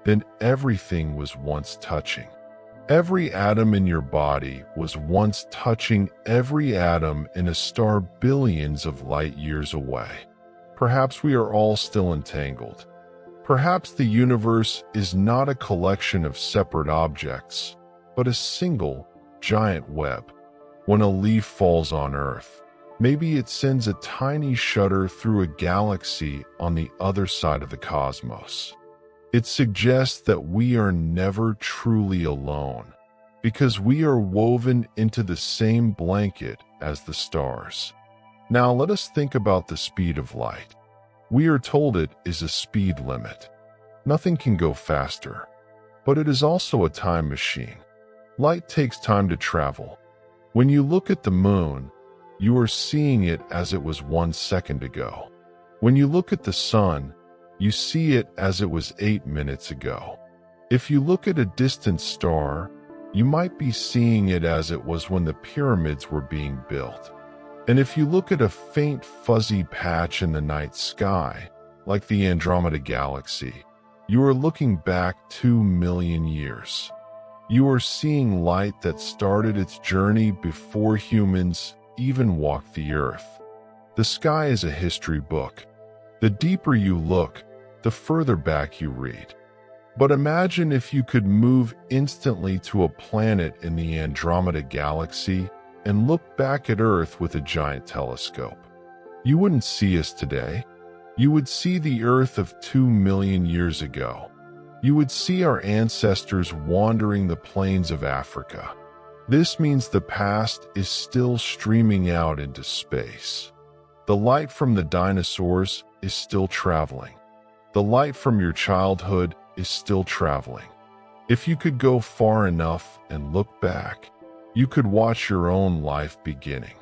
then everything was once touching. Every atom in your body was once touching every atom in a star billions of light years away. Perhaps we are all still entangled. Perhaps the universe is not a collection of separate objects, but a single, giant web. When a leaf falls on Earth, maybe it sends a tiny shudder through a galaxy on the other side of the cosmos. It suggests that we are never truly alone, because we are woven into the same blanket as the stars. Now let us think about the speed of light. We are told it is a speed limit. Nothing can go faster, but it is also a time machine. Light takes time to travel. When you look at the moon, you are seeing it as it was 1 second ago. When you look at the sun, you see it as it was 8 minutes ago. If you look at a distant star, you might be seeing it as it was when the pyramids were being built. And if you look at a faint fuzzy patch in the night sky, like the Andromeda Galaxy, you are looking back 2 million years. You are seeing light that started its journey before humans even walked the earth. The sky is a history book. The deeper you look, the further back you read. But imagine if you could move instantly to a planet in the Andromeda Galaxy and look back at Earth with a giant telescope. You wouldn't see us today. You would see the Earth of 2 million years ago. You would see our ancestors wandering the plains of Africa. This means the past is still streaming out into space. The light from the dinosaurs is still traveling. The light from your childhood is still traveling. If you could go far enough and look back, you could watch your own life beginning.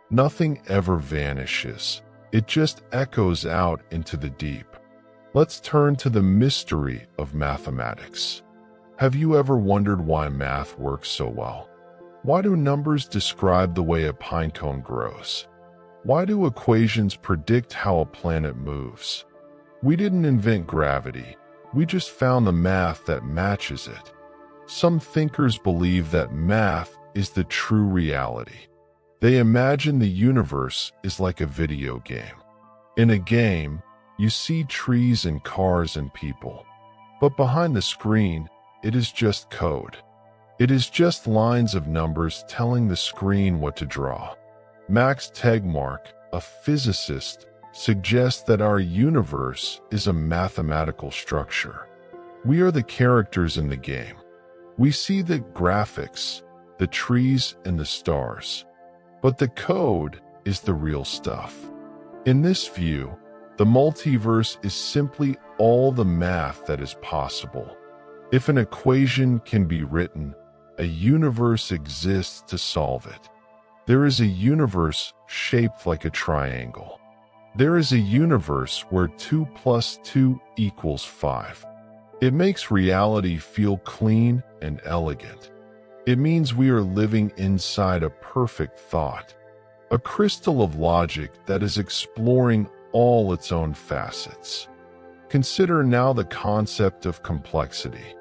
Nothing ever vanishes. It just echoes out into the deep. Let's turn to the mystery of mathematics. Have you ever wondered why math works so well? Why do numbers describe the way a pine cone grows? Why do equations predict how a planet moves? We didn't invent gravity. We just found the math that matches it. Some thinkers believe that math is the true reality. They imagine the universe is like a video game. In a game, you see trees and cars and people. But behind the screen, it is just code. It is just lines of numbers telling the screen what to draw. Max Tegmark, a physicist, suggests that our universe is a mathematical structure. We are the characters in the game. We see the graphics, the trees, and the stars. But the code is the real stuff. In this view, the multiverse is simply all the math that is possible. If an equation can be written, a universe exists to solve it. There is a universe shaped like a triangle. There is a universe where 2 plus 2 equals 5. It makes reality feel clean and elegant. It means we are living inside a perfect thought, a crystal of logic that is exploring all its own facets. Consider now the concept of complexity.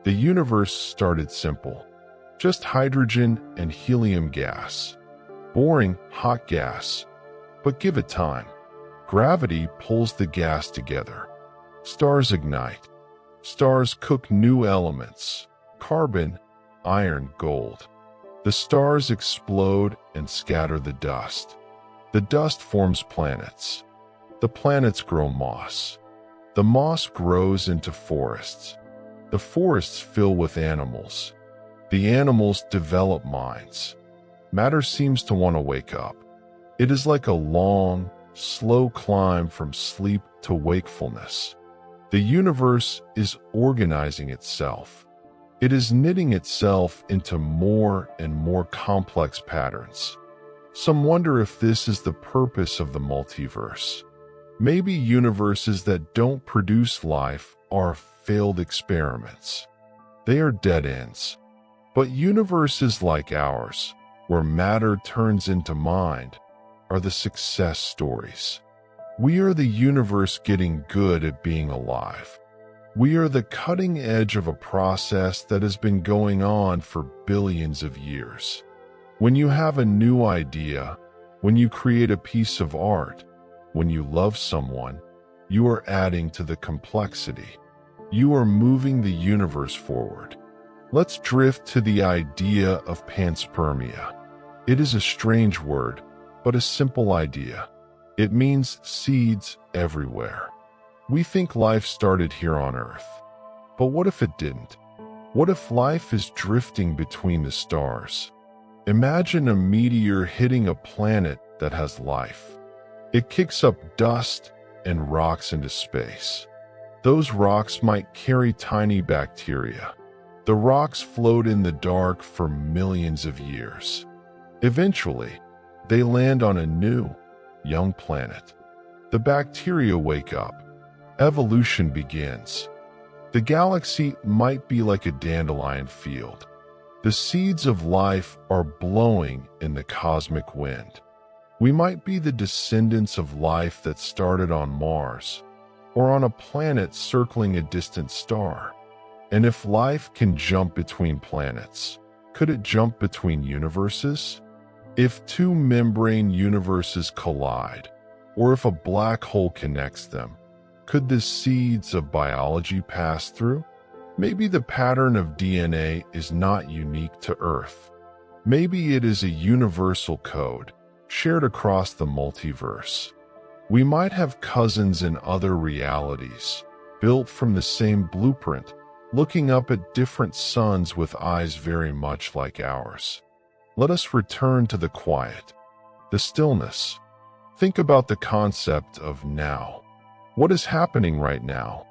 The universe started simple, just hydrogen and helium gas. Boring, hot gas. But give it time. Gravity pulls the gas together. Stars ignite. Stars cook new elements: carbon, iron, gold. The stars explode and scatter the dust. The dust forms planets. The planets grow moss. The moss grows into forests. The forests fill with animals. The animals develop minds. Matter seems to want to wake up. It is like a long, slow climb from sleep to wakefulness. The universe is organizing itself. It is knitting itself into more and more complex patterns. Some wonder if this is the purpose of the multiverse. Maybe universes that don't produce life are failed experiments. They are dead ends. But universes like ours, where matter turns into mind, are the success stories. We are the universe getting good at being alive. We are the cutting edge of a process that has been going on for billions of years. When you have a new idea, when you create a piece of art, when you love someone, you are adding to the complexity. You are moving the universe forward. Let's drift to the idea of panspermia. It is a strange word, but a simple idea. It means seeds everywhere. We think life started here on Earth. But what if it didn't? What if life is drifting between the stars? Imagine a meteor hitting a planet that has life. It kicks up dust and rocks into space. Those rocks might carry tiny bacteria. The rocks float in the dark for millions of years. Eventually, they land on a new, young planet. The bacteria wake up. Evolution begins. The galaxy might be like a dandelion field. The seeds of life are blowing in the cosmic wind. We might be the descendants of life that started on Mars, or on a planet circling a distant star. And if life can jump between planets, could it jump between universes? If two membrane universes collide, or if a black hole connects them, could the seeds of biology pass through? Maybe the pattern of DNA is not unique to Earth. Maybe it is a universal code, shared across the multiverse. We might have cousins in other realities, built from the same blueprint, looking up at different suns with eyes very much like ours. Let us return to the quiet, the stillness. Think about the concept of now. What is happening right now?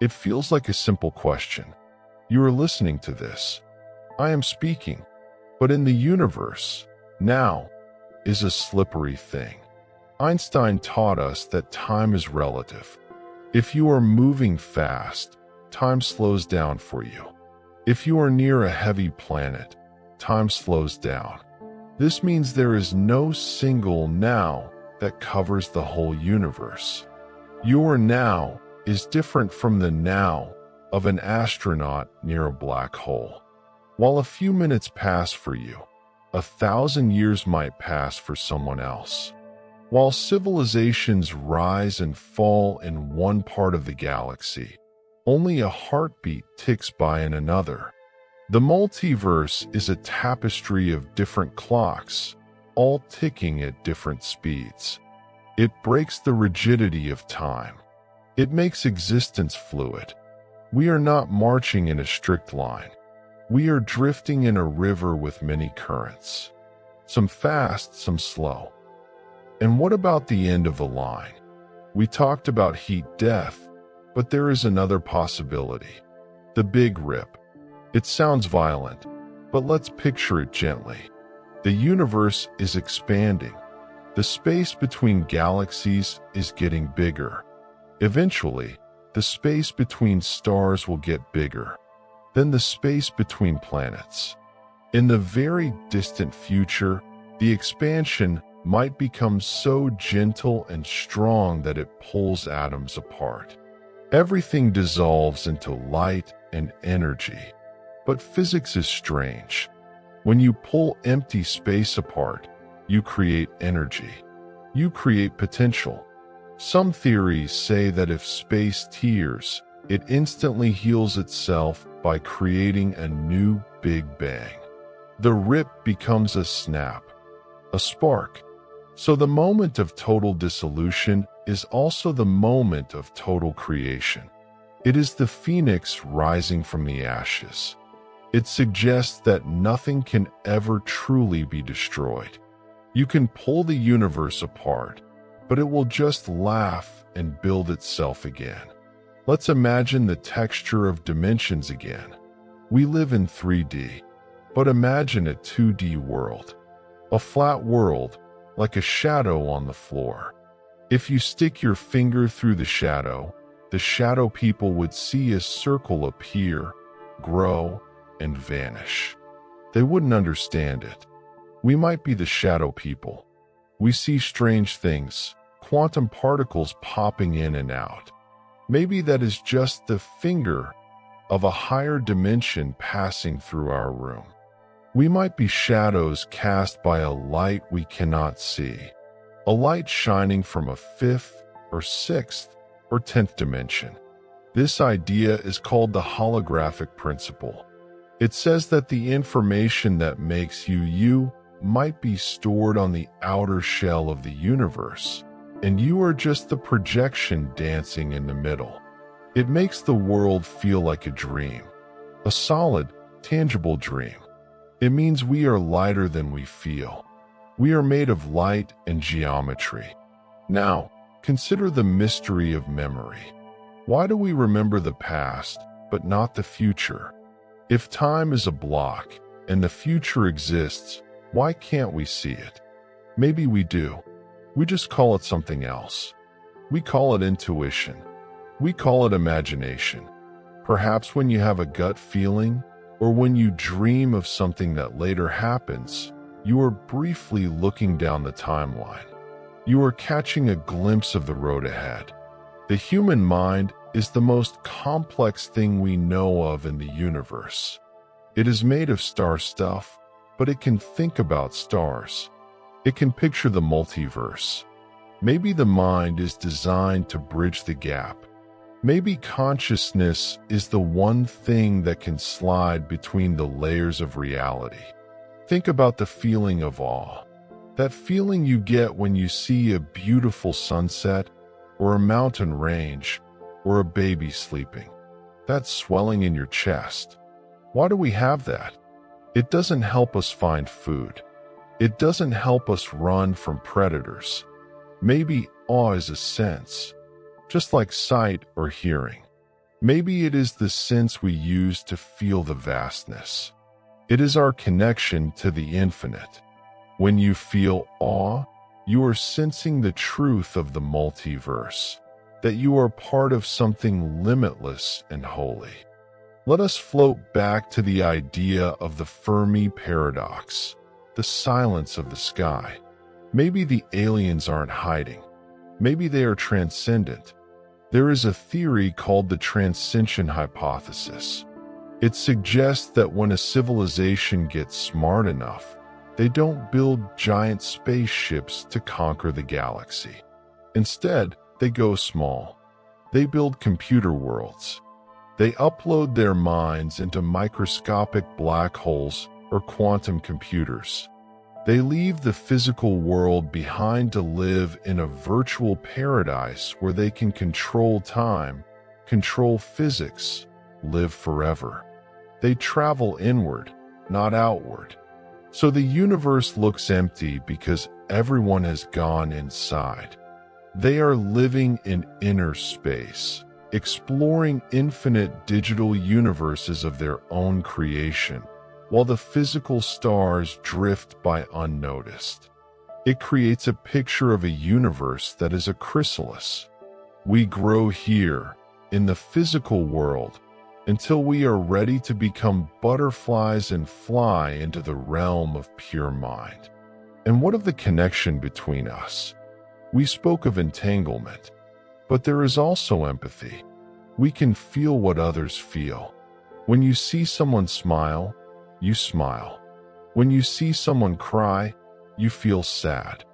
It feels like a simple question. You are listening to this. I am speaking. But in the universe, now is a slippery thing. Einstein taught us that time is relative. If you are moving fast, time slows down for you. If you are near a heavy planet, time slows down. This means there is no single now that covers the whole universe. Your now is different from the now of an astronaut near a black hole. While a few minutes pass for you, 1,000 years might pass for someone else. While civilizations rise and fall in one part of the galaxy, only a heartbeat ticks by in another. The multiverse is a tapestry of different clocks, all ticking at different speeds. It breaks the rigidity of time. It makes existence fluid. We are not marching in a strict line. We are drifting in a river with many currents. Some fast, some slow. And what about the end of the line? We talked about heat death, but there is another possibility. The Big Rip. It sounds violent, but let's picture it gently. The universe is expanding. The space between galaxies is getting bigger. Eventually, the space between stars will get bigger. Then the space between planets. In the very distant future, the expansion might become so gentle and strong that it pulls atoms apart. Everything dissolves into light and energy. But physics is strange. When you pull empty space apart, you create energy. You create potential. Some theories say that if space tears, it instantly heals itself by creating a new Big Bang. The rip becomes a snap, a spark. So the moment of total dissolution is also the moment of total creation. It is the phoenix rising from the ashes. It suggests that nothing can ever truly be destroyed. You can pull the universe apart, but it will just laugh and build itself again. Let's imagine the texture of dimensions again. We live in 3D, but imagine a 2D world. A flat world, like a shadow on the floor. If you stick your finger through the shadow people would see a circle appear, grow, and vanish. They wouldn't understand it. We might be the shadow people. We see strange things, quantum particles popping in and out. Maybe that is just the finger of a higher dimension passing through our room. We might be shadows cast by a light we cannot see, a light shining from a fifth or sixth or 10th dimension. This idea is called the holographic principle. It says that the information that makes you you might be stored on the outer shell of the universe, and you are just the projection dancing in the middle. It makes the world feel like a dream, a solid, tangible dream. It means we are lighter than we feel. We are made of light and geometry. Now, consider the mystery of memory. Why do we remember the past, but not the future? If time is a block and the future exists, why can't we see it? Maybe we do. We just call it something else. We call it intuition. We call it imagination. Perhaps when you have a gut feeling, or when you dream of something that later happens, you are briefly looking down the timeline. You are catching a glimpse of the road ahead. The human mind is the most complex thing we know of in the universe. It is made of star stuff, but it can think about stars. It can picture the multiverse. Maybe the mind is designed to bridge the gap. Maybe consciousness is the one thing that can slide between the layers of reality. Think about the feeling of awe. That feeling you get when you see a beautiful sunset, or a mountain range, or a baby sleeping. That swelling in your chest. Why do we have that? It doesn't help us find food. It doesn't help us run from predators. Maybe awe is a sense, just like sight or hearing. Maybe it is the sense we use to feel the vastness. It is our connection to the infinite. When you feel awe, you are sensing the truth of the multiverse, that you are part of something limitless and holy. Let us float back to the idea of the Fermi paradox, the silence of the sky. Maybe the aliens aren't hiding. Maybe they are transcendent. There is a theory called the transcension hypothesis. It suggests that when a civilization gets smart enough, they don't build giant spaceships to conquer the galaxy. Instead, they go small. They build computer worlds. They upload their minds into microscopic black holes or quantum computers. They leave the physical world behind to live in a virtual paradise where they can control time, control physics, live forever. They travel inward, not outward. So the universe looks empty because everyone has gone inside. They are living in inner space, exploring infinite digital universes of their own creation, while the physical stars drift by unnoticed. It creates a picture of a universe that is a chrysalis. We grow here, in the physical world, until we are ready to become butterflies and fly into the realm of pure mind. And what of the connection between us? We spoke of entanglement, but there is also empathy. We can feel what others feel. When you see someone smile, you smile. When you see someone cry, you feel sad.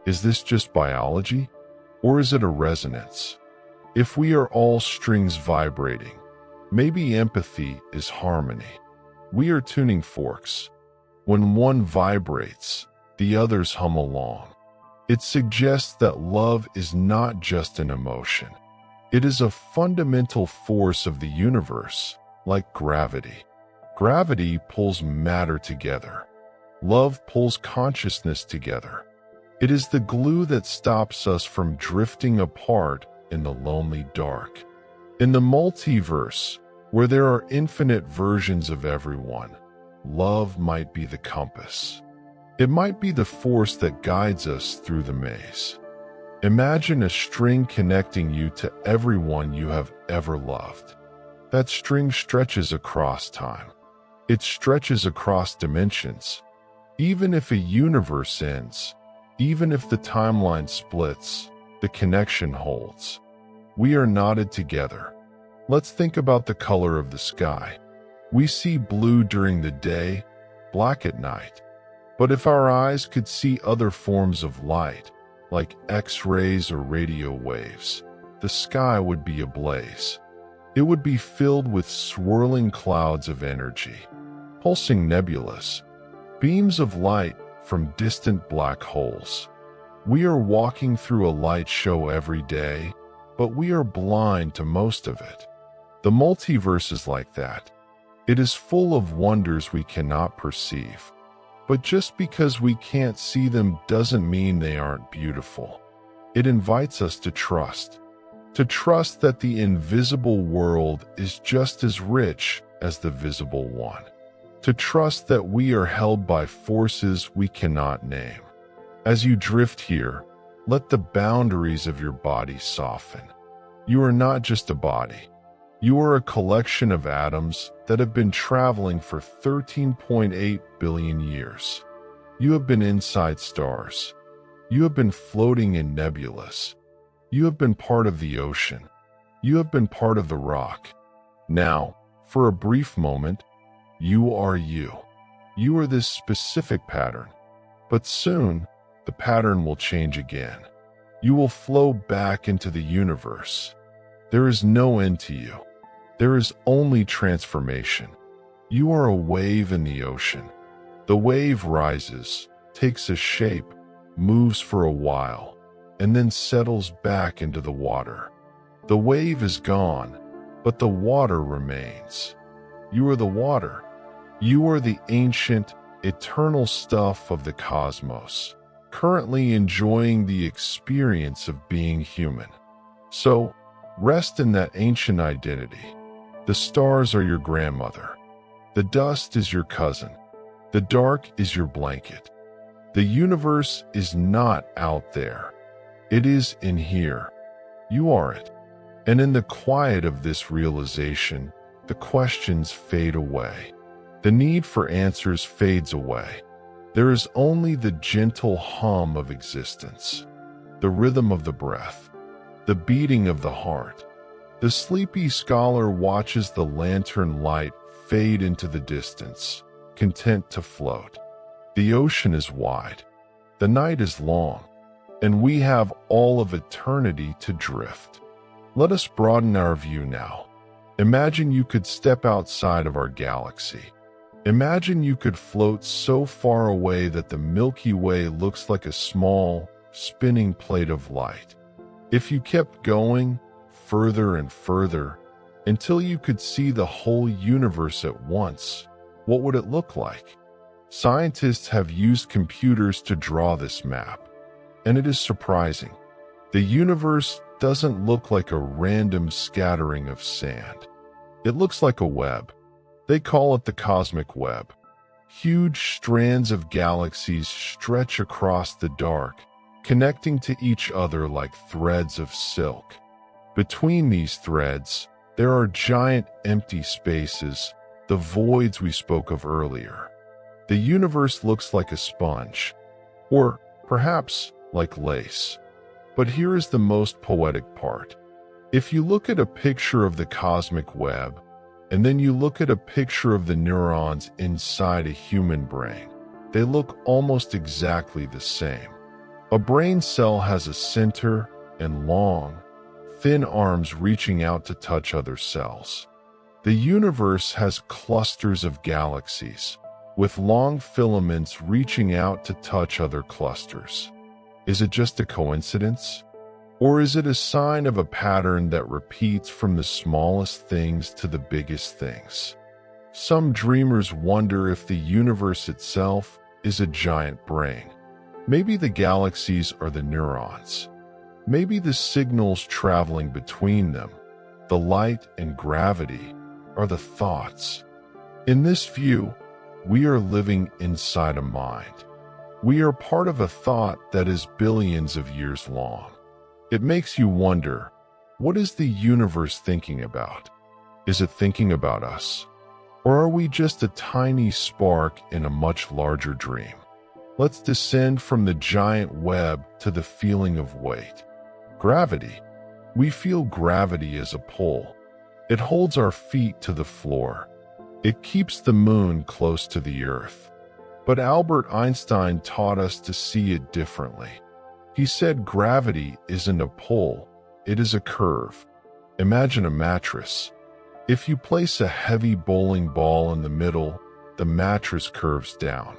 Is this just biology, or is it a resonance? If we are all strings vibrating, maybe empathy is harmony. We are tuning forks. When one vibrates, the others hum along. It suggests that love is not just an emotion. It is a fundamental force of the universe, like gravity. Gravity pulls matter together. Love pulls consciousness together. It is the glue that stops us from drifting apart in the lonely dark. In the multiverse, where there are infinite versions of everyone, love might be the compass. It might be the force that guides us through the maze. Imagine a string connecting you to everyone you have ever loved. That string stretches across time. It stretches across dimensions. Even if a universe ends, even if the timeline splits, the connection holds. We are knotted together. Let's think about the color of the sky. We see blue during the day, black at night. But if our eyes could see other forms of light, like X-rays or radio waves, the sky would be ablaze. It would be filled with swirling clouds of energy, pulsing nebulas, beams of light from distant black holes. We are walking through a light show every day, but we are blind to most of it. The multiverse is like that. It is full of wonders we cannot perceive. But just because we can't see them doesn't mean they aren't beautiful. It invites us to trust that the invisible world is just as rich as the visible one, to trust that we are held by forces we cannot name. As you drift here, let the boundaries of your body soften. You are not just a body. You are a collection of atoms that have been traveling for 13.8 billion years. You have been inside stars. You have been floating in nebulas. You have been part of the ocean. You have been part of the rock. Now, for a brief moment, you are you. You are this specific pattern. But soon, the pattern will change again. You will flow back into the universe. There is no end to you. There is only transformation. You are a wave in the ocean. The wave rises, takes a shape, moves for a while, and then settles back into the water. The wave is gone, but the water remains. You are the water. You are the ancient, eternal stuff of the cosmos, currently enjoying the experience of being human. So, rest in that ancient identity. The stars are your grandmother. The dust is your cousin. The dark is your blanket. The universe is not out there. It is in here. You are it. And in the quiet of this realization, the questions fade away. The need for answers fades away. There is only the gentle hum of existence, the rhythm of the breath, the beating of the heart. The sleepy scholar watches the lantern light fade into the distance, content to float. The ocean is wide, the night is long, and we have all of eternity to drift. Let us broaden our view now. Imagine you could step outside of our galaxy. Imagine you could float so far away that the Milky Way looks like a small, spinning plate of light. If you kept going further and further until you could see the whole universe at once, what would it look like? Scientists have used computers to draw this map, and it is surprising. The universe doesn't look like a random scattering of sand. It looks like a web. They call it the cosmic web. Huge strands of galaxies stretch across the dark, connecting to each other like threads of silk. Between these threads, there are giant empty spaces, the voids we spoke of earlier. The universe looks like a sponge, or perhaps like lace. But here is the most poetic part. If you look at a picture of the cosmic web, and then you look at a picture of the neurons inside a human brain, they look almost exactly the same. A brain cell has a center and long, thin arms reaching out to touch other cells. The universe has clusters of galaxies, with long filaments reaching out to touch other clusters. Is it just a coincidence? Or is it a sign of a pattern that repeats from the smallest things to the biggest things? Some dreamers wonder if the universe itself is a giant brain. Maybe the galaxies are the neurons. Maybe the signals traveling between them, the light and gravity, are the thoughts. In this view, we are living inside a mind. We are part of a thought that is billions of years long. It makes you wonder, what is the universe thinking about? Is it thinking about us? Or are we just a tiny spark in a much larger dream? Let's descend from the giant web to the feeling of weight. Gravity. We feel gravity as a pull. It holds our feet to the floor. It keeps the moon close to the earth. But Albert Einstein taught us to see it differently. He said gravity isn't a pull, it is a curve. Imagine a mattress. If you place a heavy bowling ball in the middle, the mattress curves down.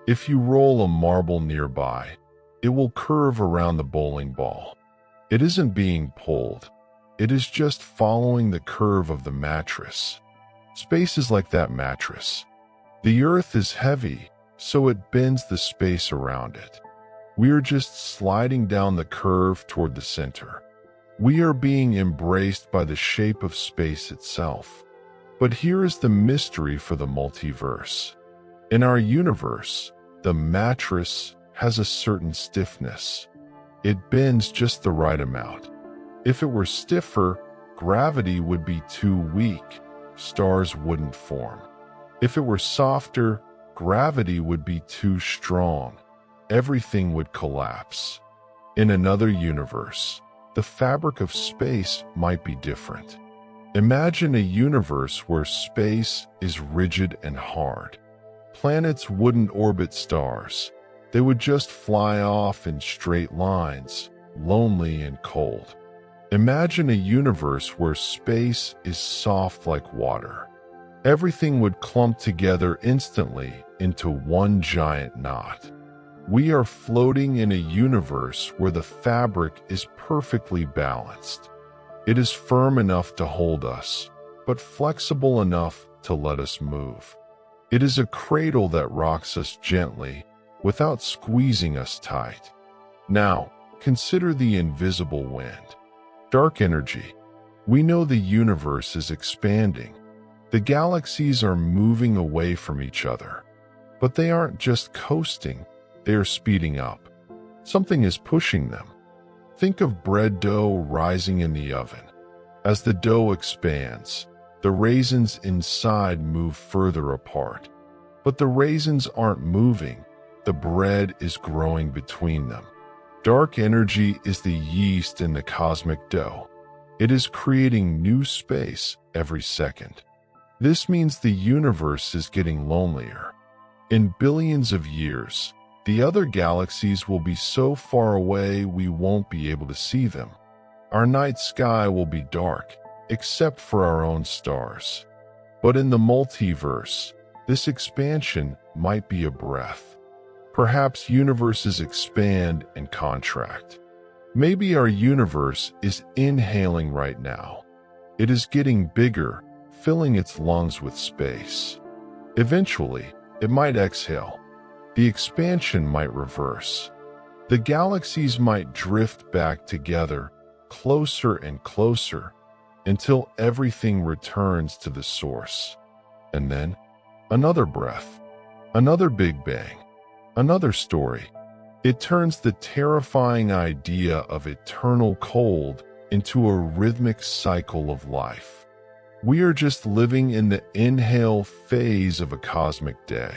If you roll a marble nearby, it will curve around the bowling ball. It isn't being pulled. It is just following the curve of the mattress. Space is like that mattress. The earth is heavy, so it bends the space around it. We are just sliding down the curve toward the center. We are being embraced by the shape of space itself. But here is the mystery for the multiverse. In our universe, the mattress has a certain stiffness. It bends just the right amount. If it were stiffer, gravity would be too weak. Stars wouldn't form. If it were softer, gravity would be too strong. Everything would collapse. In another universe, the fabric of space might be different. Imagine a universe where space is rigid and hard. Planets wouldn't orbit stars. They would just fly off in straight lines, lonely and cold. Imagine a universe where space is soft like water. Everything would clump together instantly into one giant knot. We are floating in a universe where the fabric is perfectly balanced. It is firm enough to hold us, but flexible enough to let us move. It is a cradle that rocks us gently without squeezing us tight. Now, consider the invisible wind. Dark energy. We know the universe is expanding. The galaxies are moving away from each other. But they aren't just coasting, they are speeding up. Something is pushing them. Think of bread dough rising in the oven. As the dough expands, the raisins inside move further apart. But the raisins aren't moving, the bread is growing between them. Dark energy is the yeast in the cosmic dough. It is creating new space every second. This means the universe is getting lonelier. In billions of years, the other galaxies will be so far away we won't be able to see them. Our night sky will be dark, except for our own stars. But in the multiverse, this expansion might be a breath. Perhaps universes expand and contract. Maybe our universe is inhaling right now. It is getting bigger, filling its lungs with space. Eventually, it might exhale. The expansion might reverse. The galaxies might drift back together, closer and closer, until everything returns to the source. And then, another breath, another Big Bang, another story. It turns the terrifying idea of eternal cold into a rhythmic cycle of life. We are just living in the inhale phase of a cosmic day.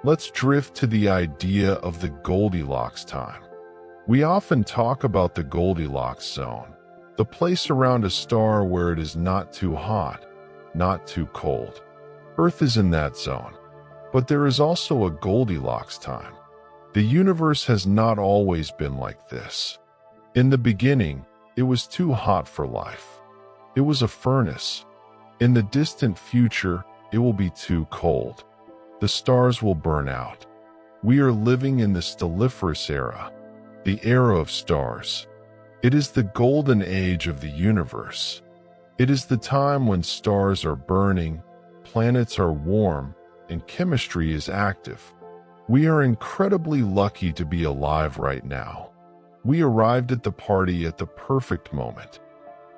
Let's drift to the idea of the Goldilocks time. We often talk about the Goldilocks zone, the place around a star where it is not too hot, not too cold. Earth is in that zone, but there is also a Goldilocks time. The universe has not always been like this. In the beginning, it was too hot for life. It was a furnace. In the distant future, it will be too cold. The stars will burn out. We are living in the stelliferous era, the era of stars. It is the golden age of the universe. It is the time when stars are burning, planets are warm, and chemistry is active. We are incredibly lucky to be alive right now. We arrived at the party at the perfect moment.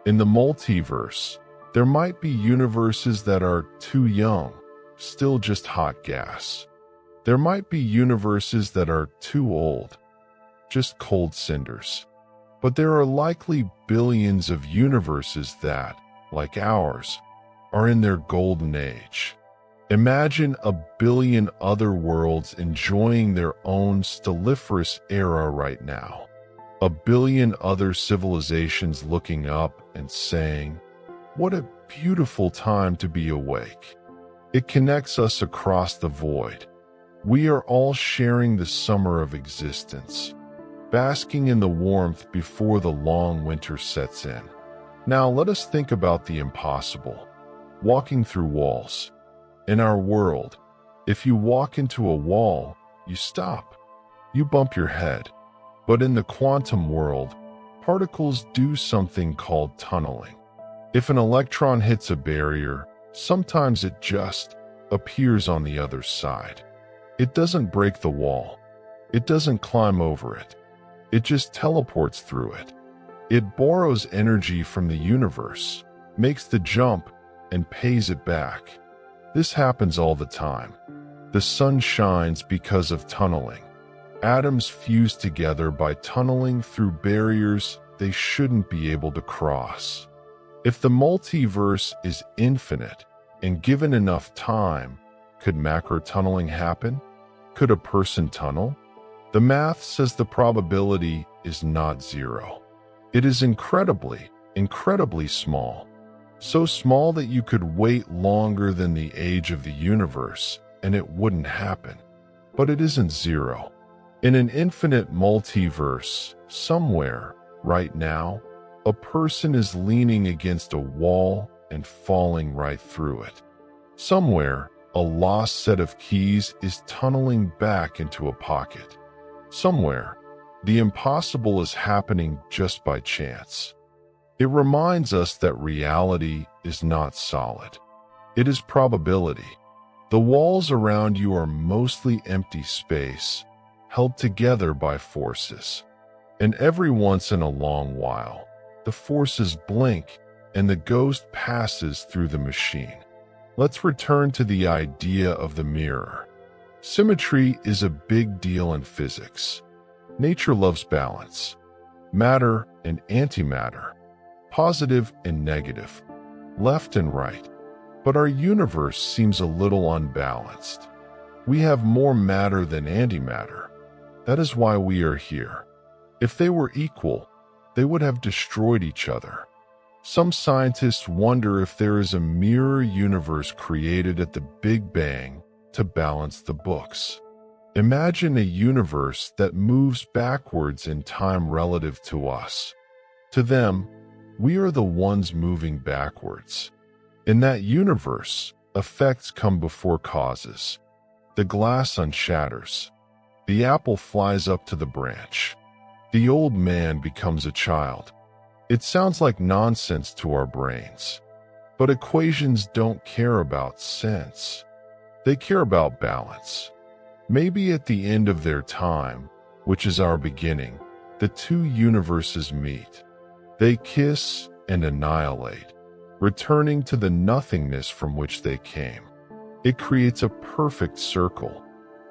In the multiverse, there might be universes that are too young, still just hot gas. There might be universes that are too old, just cold cinders. But there are likely billions of universes that, like ours, are in their golden age. Imagine a billion other worlds enjoying their own stelliferous era right now. A billion other civilizations looking up and saying, "What a beautiful time to be awake." It connects us across the void. We are all sharing the summer of existence, basking in the warmth before the long winter sets in. Now let us think about the impossible. Walking through walls. In our world, if you walk into a wall, you stop. You bump your head. But in the quantum world, particles do something called tunneling. If an electron hits a barrier, sometimes it just appears on the other side. It doesn't break the wall. It doesn't climb over it. It just teleports through it. It borrows energy from the universe, makes the jump, and pays it back. This happens all the time. The sun shines because of tunneling. Atoms fuse together by tunneling through barriers they shouldn't be able to cross. If the multiverse is infinite and given enough time, could macro tunneling happen? Could a person tunnel? The math says the probability is not zero. It is incredibly, incredibly small. So small that you could wait longer than the age of the universe and it wouldn't happen. But it isn't zero. In an infinite multiverse, somewhere, right now, a person is leaning against a wall and falling right through it. Somewhere, a lost set of keys is tunneling back into a pocket. Somewhere, the impossible is happening just by chance. It reminds us that reality is not solid. It is probability. The walls around you are mostly empty space, held together by forces. And every once in a long while, the forces blink and the ghost passes through the machine. Let's return to the idea of the mirror. Symmetry is a big deal in physics. Nature loves balance. Matter and antimatter. Positive and negative, left and right. But our universe seems a little unbalanced. We have more matter than antimatter. That is why we are here. If they were equal, they would have destroyed each other. Some scientists wonder if there is a mirror universe created at the Big Bang to balance the books. Imagine a universe that moves backwards in time relative to us. To them, We are the ones moving backwards. In that universe, effects come before causes. The glass unshatters. The apple flies up to the branch. The old man becomes a child. It sounds like nonsense to our brains. But equations don't care about sense. They care about balance. Maybe at the end of their time, which is our beginning, the two universes meet. They kiss and annihilate, returning to the nothingness from which they came. It creates a perfect circle,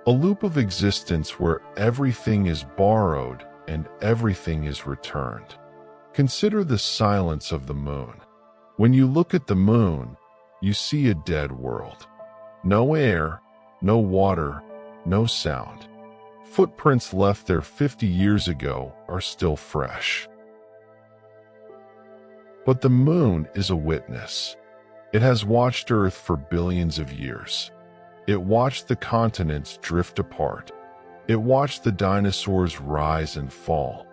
a loop of existence where everything is borrowed and everything is returned. Consider the silence of the moon. When you look at the moon, you see a dead world. No air, no water, no sound. Footprints left there 50 years ago are still fresh. But the moon is a witness. It has watched Earth for billions of years. It watched the continents drift apart. It watched the dinosaurs rise and fall.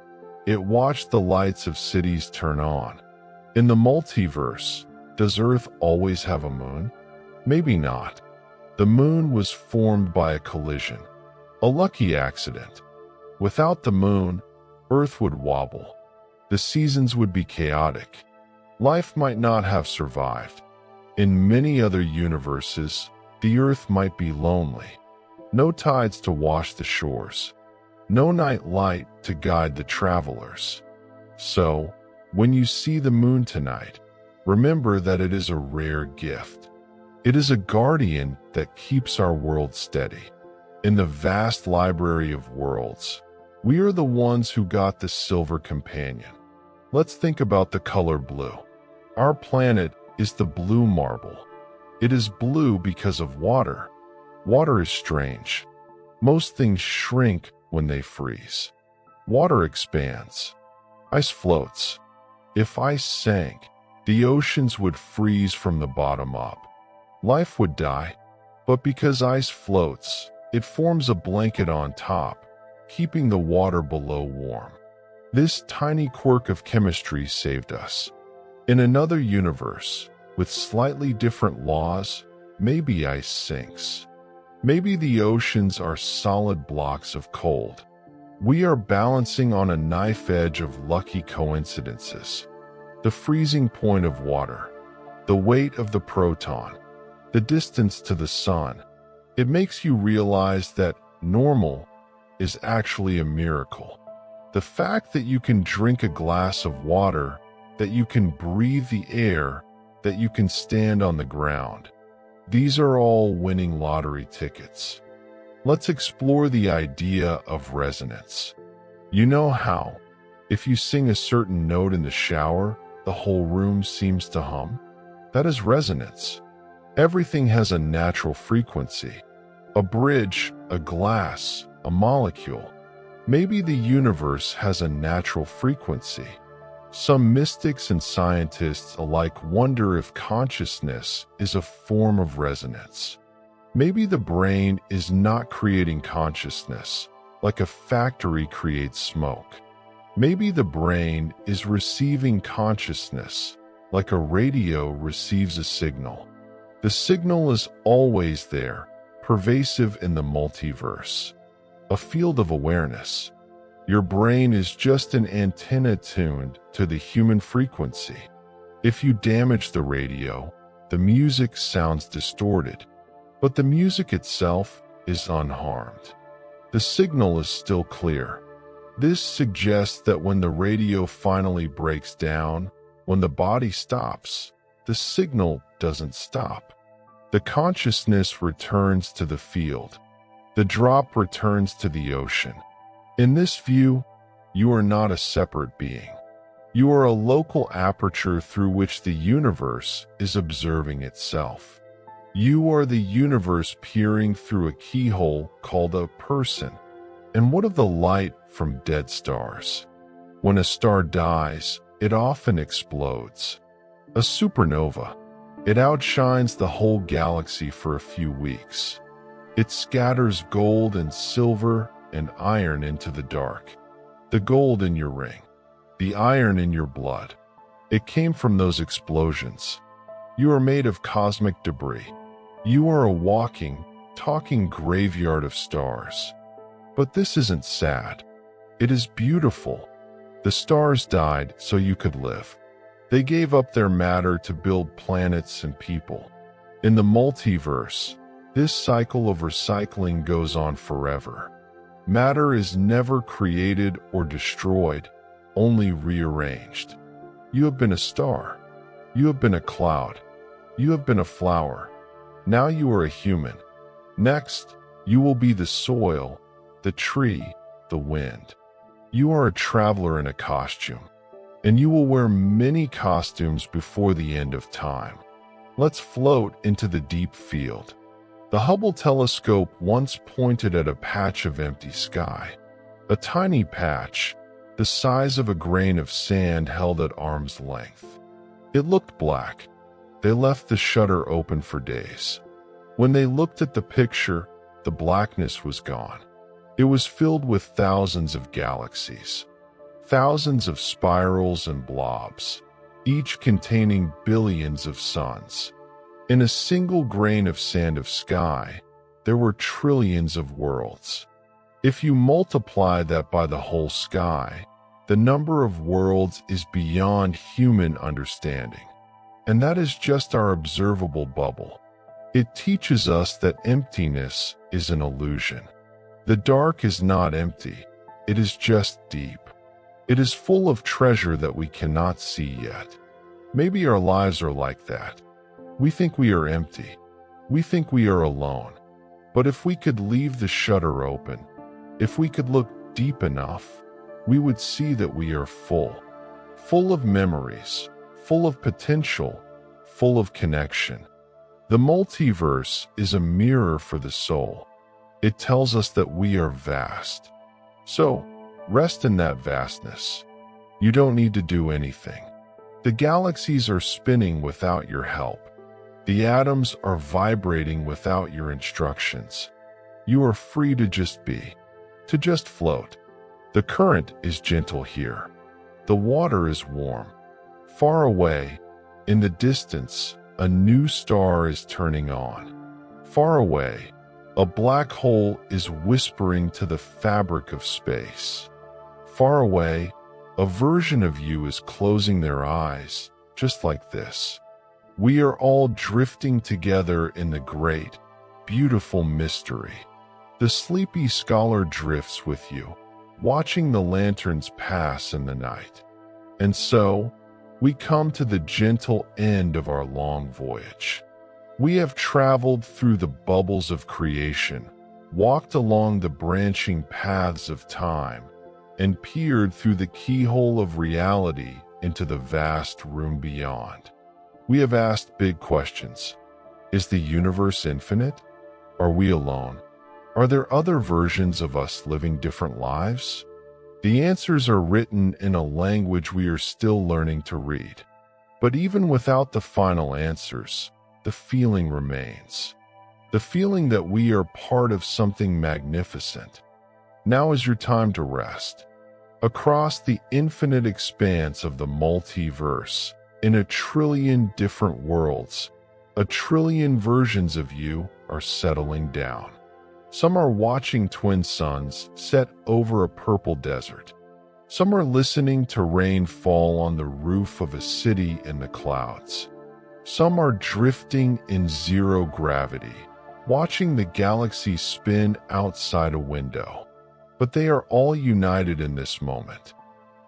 It watched the lights of cities turn on. In the multiverse, does Earth always have a moon? Maybe not. The moon was formed by a collision, a lucky accident. Without the moon, Earth would wobble. The seasons would be chaotic. Life might not have survived. In many other universes, the Earth might be lonely. No tides to wash the shores. No night light to guide the travelers. So, when you see the moon tonight, remember that it is a rare gift. It is a guardian that keeps our world steady. In the vast library of worlds, we are the ones who got the silver companion. Let's think about the color blue. Our planet is the blue marble. It is blue because of water. Water is strange. Most things shrink when they freeze. Water expands. Ice floats. If ice sank, the oceans would freeze from the bottom up. Life would die. But because ice floats, it forms a blanket on top, keeping the water below warm. This tiny quirk of chemistry saved us. In another universe, with slightly different laws, maybe ice sinks. Maybe the oceans are solid blocks of cold. We are balancing on a knife edge of lucky coincidences. The freezing point of water, the weight of the proton, the distance to the sun. It makes you realize that normal is actually a miracle. The fact that you can drink a glass of water, that you can breathe the air, that you can stand on the ground. These are all winning lottery tickets. Let's explore the idea of resonance. You know how, if you sing a certain note in the shower, the whole room seems to hum? That is resonance. Everything has a natural frequency. A bridge, a glass, a molecule. Maybe the universe has a natural frequency. Some mystics and scientists alike wonder if consciousness is a form of resonance. Maybe the brain is not creating consciousness, like a factory creates smoke. Maybe the brain is receiving consciousness, like a radio receives a signal. The signal is always there, pervasive in the multiverse. A field of awareness. Your brain is just an antenna tuned to the human frequency. If you damage the radio, the music sounds distorted, but the music itself is unharmed. The signal is still clear. This suggests that when the radio finally breaks down, when the body stops, the signal doesn't stop. The consciousness returns to the field. The drop returns to the ocean. In this view, you are not a separate being. You are a local aperture through which the universe is observing itself. You are the universe peering through a keyhole called a person. And what of the light from dead stars? When a star dies, it often explodes. A supernova. It outshines the whole galaxy for a few weeks. It scatters gold and silver and iron into the dark. The gold in your ring, the iron in your blood. It came from those explosions. You are made of cosmic debris. You are a walking, talking graveyard of stars. But this isn't sad. It is beautiful. The stars died so you could live. They gave up their matter to build planets and people. In the multiverse, this cycle of recycling goes on forever. Matter is never created or destroyed, only rearranged. You have been a star. You have been a cloud. You have been a flower. Now you are a human. Next, you will be the soil, the tree, the wind. You are a traveler in a costume, and you will wear many costumes before the end of time. Let's float into the deep field. The Hubble telescope once pointed at a patch of empty sky, a tiny patch, the size of a grain of sand held at arm's length. It looked black. They left the shutter open for days. When they looked at the picture, the blackness was gone. It was filled with thousands of galaxies, thousands of spirals and blobs, each containing billions of suns. In a single grain of sand of sky, there were trillions of worlds. If you multiply that by the whole sky, the number of worlds is beyond human understanding. And that is just our observable bubble. It teaches us that emptiness is an illusion. The dark is not empty. It is just deep. It is full of treasure that we cannot see yet. Maybe our lives are like that. We think we are empty. We think we are alone. But if we could leave the shutter open, if we could look deep enough, we would see that we are full of memories, full of potential, full of connection. The multiverse is a mirror for the soul. It tells us that we are vast. So, rest in that vastness. You don't need to do anything. The galaxies are spinning without your help. The atoms are vibrating without your instructions. You are free to just be, to just float. The current is gentle here. The water is warm. Far away, in the distance, a new star is turning on. Far away, a black hole is whispering to the fabric of space. Far away, a version of you is closing their eyes, just like this. We are all drifting together in the great, beautiful mystery. The sleepy scholar drifts with you, watching the lanterns pass in the night. And so, we come to the gentle end of our long voyage. We have traveled through the bubbles of creation, walked along the branching paths of time, and peered through the keyhole of reality into the vast room beyond. We have asked big questions. Is the universe infinite? Are we alone? Are there other versions of us living different lives? The answers are written in a language we are still learning to read. But even without the final answers, the feeling remains. The feeling that we are part of something magnificent. Now is your time to rest. Across the infinite expanse of the multiverse, in a trillion different worlds, a trillion versions of you are settling down. Some are watching twin suns set over a purple desert. Some are listening to rain fall on the roof of a city in the clouds. Some are drifting in zero gravity, watching the galaxy spin outside a window. But they are all united in this moment.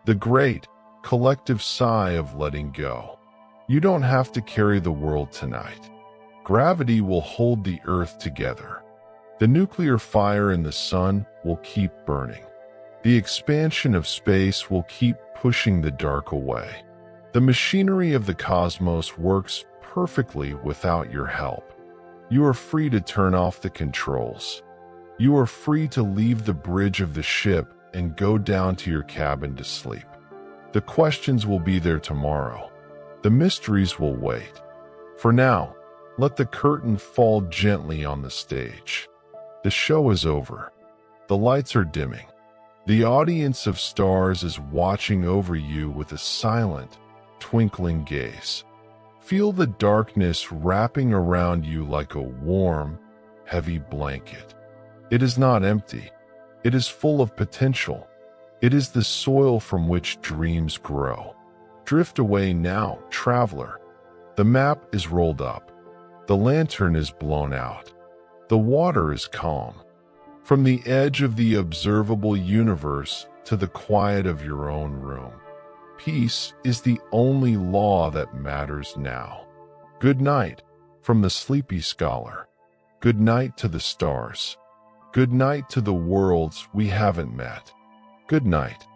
The great, collective sigh of letting go. You don't have to carry the world tonight. Gravity will hold the earth together. The nuclear fire in the sun will keep burning. The expansion of space will keep pushing the dark away. The machinery of the cosmos works perfectly without your help. You are free to turn off the controls. You are free to leave the bridge of the ship and go down to your cabin to sleep. The questions will be there tomorrow. The mysteries will wait. For now, let the curtain fall gently on the stage. The show is over. The lights are dimming. The audience of stars is watching over you with a silent, twinkling gaze. Feel the darkness wrapping around you like a warm, heavy blanket. It is not empty. It is full of potential. It is the soil from which dreams grow. Drift away now, traveler. The map is rolled up. The lantern is blown out. The water is calm. From the edge of the observable universe to the quiet of your own room, peace is the only law that matters now. Good night from the sleepy scholar. Good night to the stars. Good night to the worlds we haven't met. Good night.